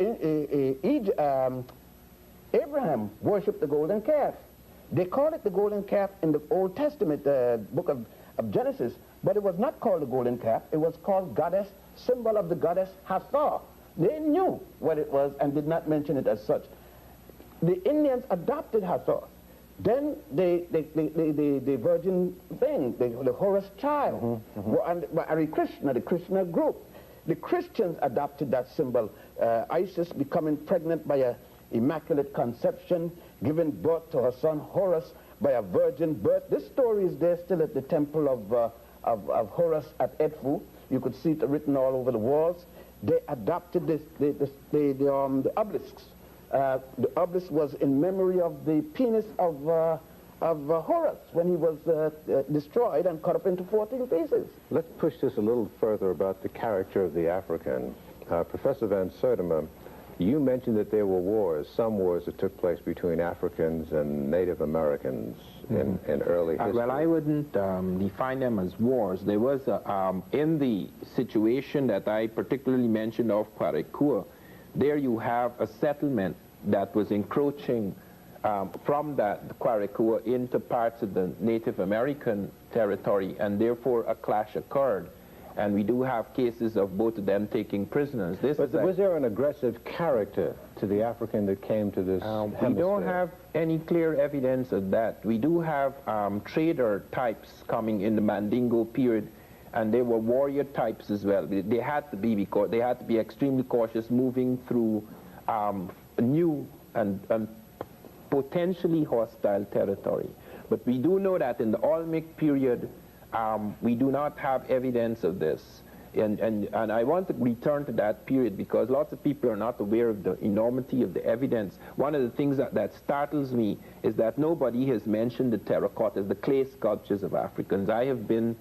Speaker 3: Abraham worshipped the golden calf. They call it the golden calf in the Old Testament, book of Genesis, but it was not called the golden calf. It was called goddess, symbol of the goddess Hathor. They knew what it was and did not mention it as such. The Indians adopted Hathor. Then the virgin thing, the Horus child, and Hare Krishna, the Krishna group. The Christians adopted that symbol. Isis becoming pregnant by an immaculate conception, giving birth to her son Horus by a virgin birth. This story is there still at the temple of Horus at Edfu. You could see it written all over the walls. They adopted the obelisks. The obelisk was in memory of the penis of Horus when he was destroyed and cut up into 14 pieces.
Speaker 1: Let's push this a little further about the character of the African. Professor Van Sertima, you mentioned that there were wars, some wars that took place between Africans and Native Americans in early history.
Speaker 2: Well, I wouldn't define them as wars. There was, in the situation that I particularly mentioned of Kwarekua, there you have a settlement that was encroaching from that Kwarekua into parts of the Native American territory, and therefore a clash occurred. And we do have cases of both of them taking prisoners.
Speaker 1: But was there an aggressive character to the African that came to this hemisphere?
Speaker 2: We don't have any clear evidence of that. We do have trader types coming in the Mandingo period, and there were warrior types as well. They had to be, because they had to be extremely cautious moving through new and potentially hostile territory. But we do know that in the Olmec period, we do not have evidence of this. And I want to return to that period because lots of people are not aware of the enormity of the evidence. One of the things that startles me is that nobody has mentioned the terracottas, the clay sculptures of Africans. I have been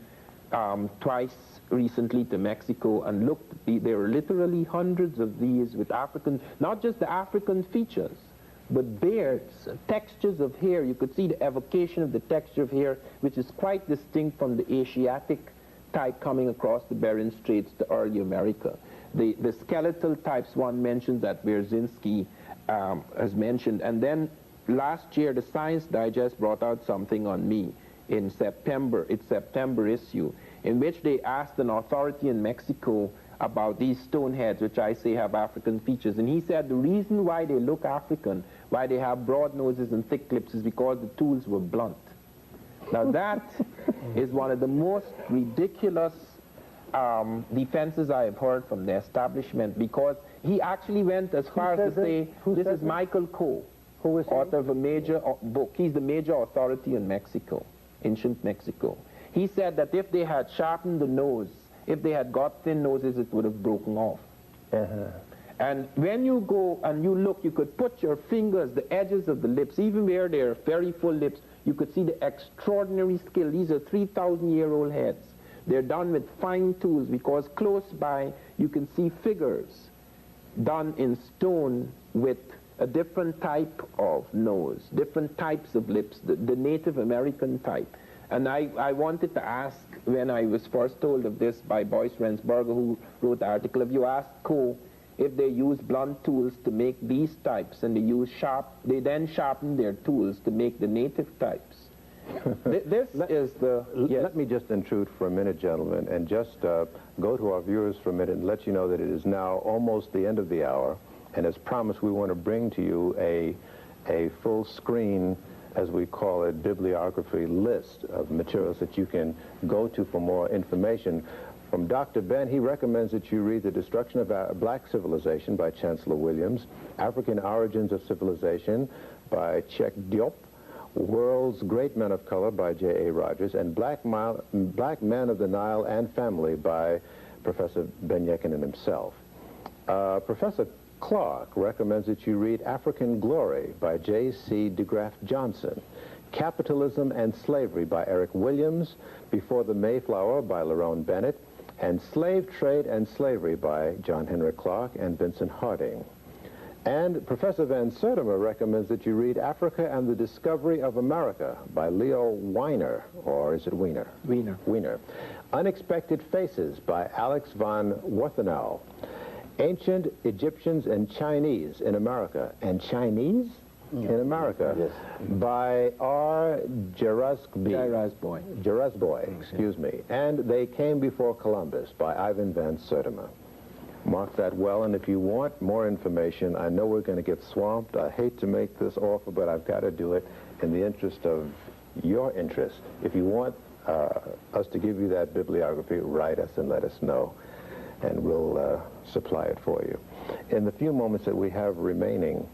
Speaker 2: twice recently to Mexico and looked. There are literally hundreds of these with African, not just the African features, but beards, textures of hair. You could see the evocation of the texture of hair, which is quite distinct from the Asiatic type coming across the Bering Straits to early America. The skeletal types one mentioned that Wierzyński has mentioned. And then last year, the Science Digest brought out something on me in September, its September issue, in which they asked an authority in Mexico about these stone heads, which I say have African features. And he said the reason why they look African, why they have broad noses and thick lips, is because the tools were blunt. Now that is one of the most ridiculous defenses I have heard from the establishment, because he actually went as far as to say, this is Michael Coe,
Speaker 1: who is
Speaker 2: author of a major book. He's the major authority in Mexico, ancient Mexico. He said that if they had sharpened the nose, if they had got thin noses, it would have broken off. And when you go and you look, you could put your fingers, the edges of the lips, even where they're very full lips, you could see the extraordinary skill. These are 3,000-year-old heads. They're done with fine tools, because close by you can see figures done in stone with a different type of nose, different types of lips, the Native American type. And I wanted to ask, when I was first told of this by Boyce Rensberger, who wrote the article, if you asked Coe if they use blunt tools to make these types, and they then sharpen their tools to make the native types.
Speaker 1: Let me just intrude for a minute, gentlemen, and just go to our viewers for a minute and let you know that it is now almost the end of the hour, and as promised, we want to bring to you a full screen, as we call it, bibliography list of materials that you can go to for more information. From Dr. Ben, he recommends that you read The Destruction of Black Civilization by Chancellor Williams, African Origins of Civilization by Chek Diop, World's Great Men of Color by J.A. Rogers, and Black Men of the Nile and Family by Professor Ben Yochannan himself. Professor Clark recommends that you read African Glory by J.C. DeGraff Johnson, Capitalism and Slavery by Eric Williams, Before the Mayflower by Lerone Bennett, and Slave Trade and Slavery by John Henrik Clark and Vincent Harding. And Professor Van Sertima recommends that you read Africa and the Discovery of America by Leo Weiner, or is it Weiner?
Speaker 2: Weiner.
Speaker 1: Weiner. Unexpected Faces by Alex von Warthenau. Ancient Egyptians and Chinese in America. And Chinese in America?
Speaker 3: Yes.
Speaker 1: By R.
Speaker 2: Jarasboy.
Speaker 1: Jarasboy, excuse me. And They Came Before Columbus by Ivan Van Sertima. Mark that well, and if you want more information, I know we're going to get swamped. I hate to make this offer, but I've got to do it in the interest of your interest. If you want us to give you that bibliography, write us and let us know, and we'll supply it for you. In the few moments that we have remaining,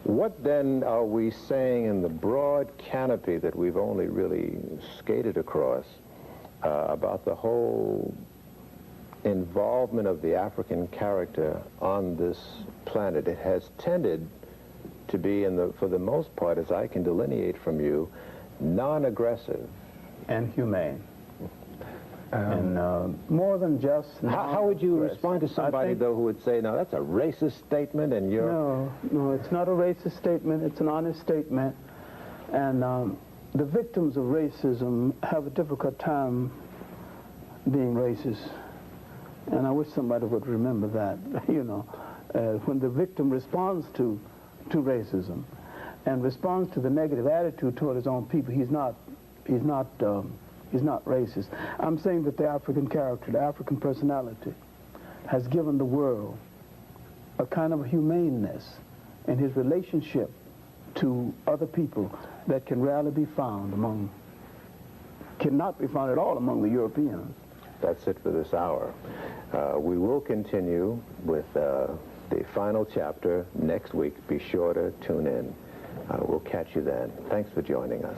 Speaker 1: what then are we saying in the broad canopy that we've only really skated across about the whole involvement of the African character on this planet? It has tended to be, for the most part, as I can delineate from you, non-aggressive.
Speaker 4: And humane. And more than just...
Speaker 1: How would you respond to somebody, though, who would say, no, that's a racist statement, and you're...
Speaker 4: No, it's not a racist statement. It's an honest statement. And the victims of racism have a difficult time being racist. And I wish somebody would remember that, you know, when the victim responds to racism and responds to the negative attitude toward his own people, he's not racist. I'm saying that the African character, the African personality, has given the world a kind of humaneness in his relationship to other people that can rarely be found cannot be found at all among the Europeans.
Speaker 1: That's it for this hour. We will continue with the final chapter next week. Be sure to tune in. We'll catch you then. Thanks for joining us.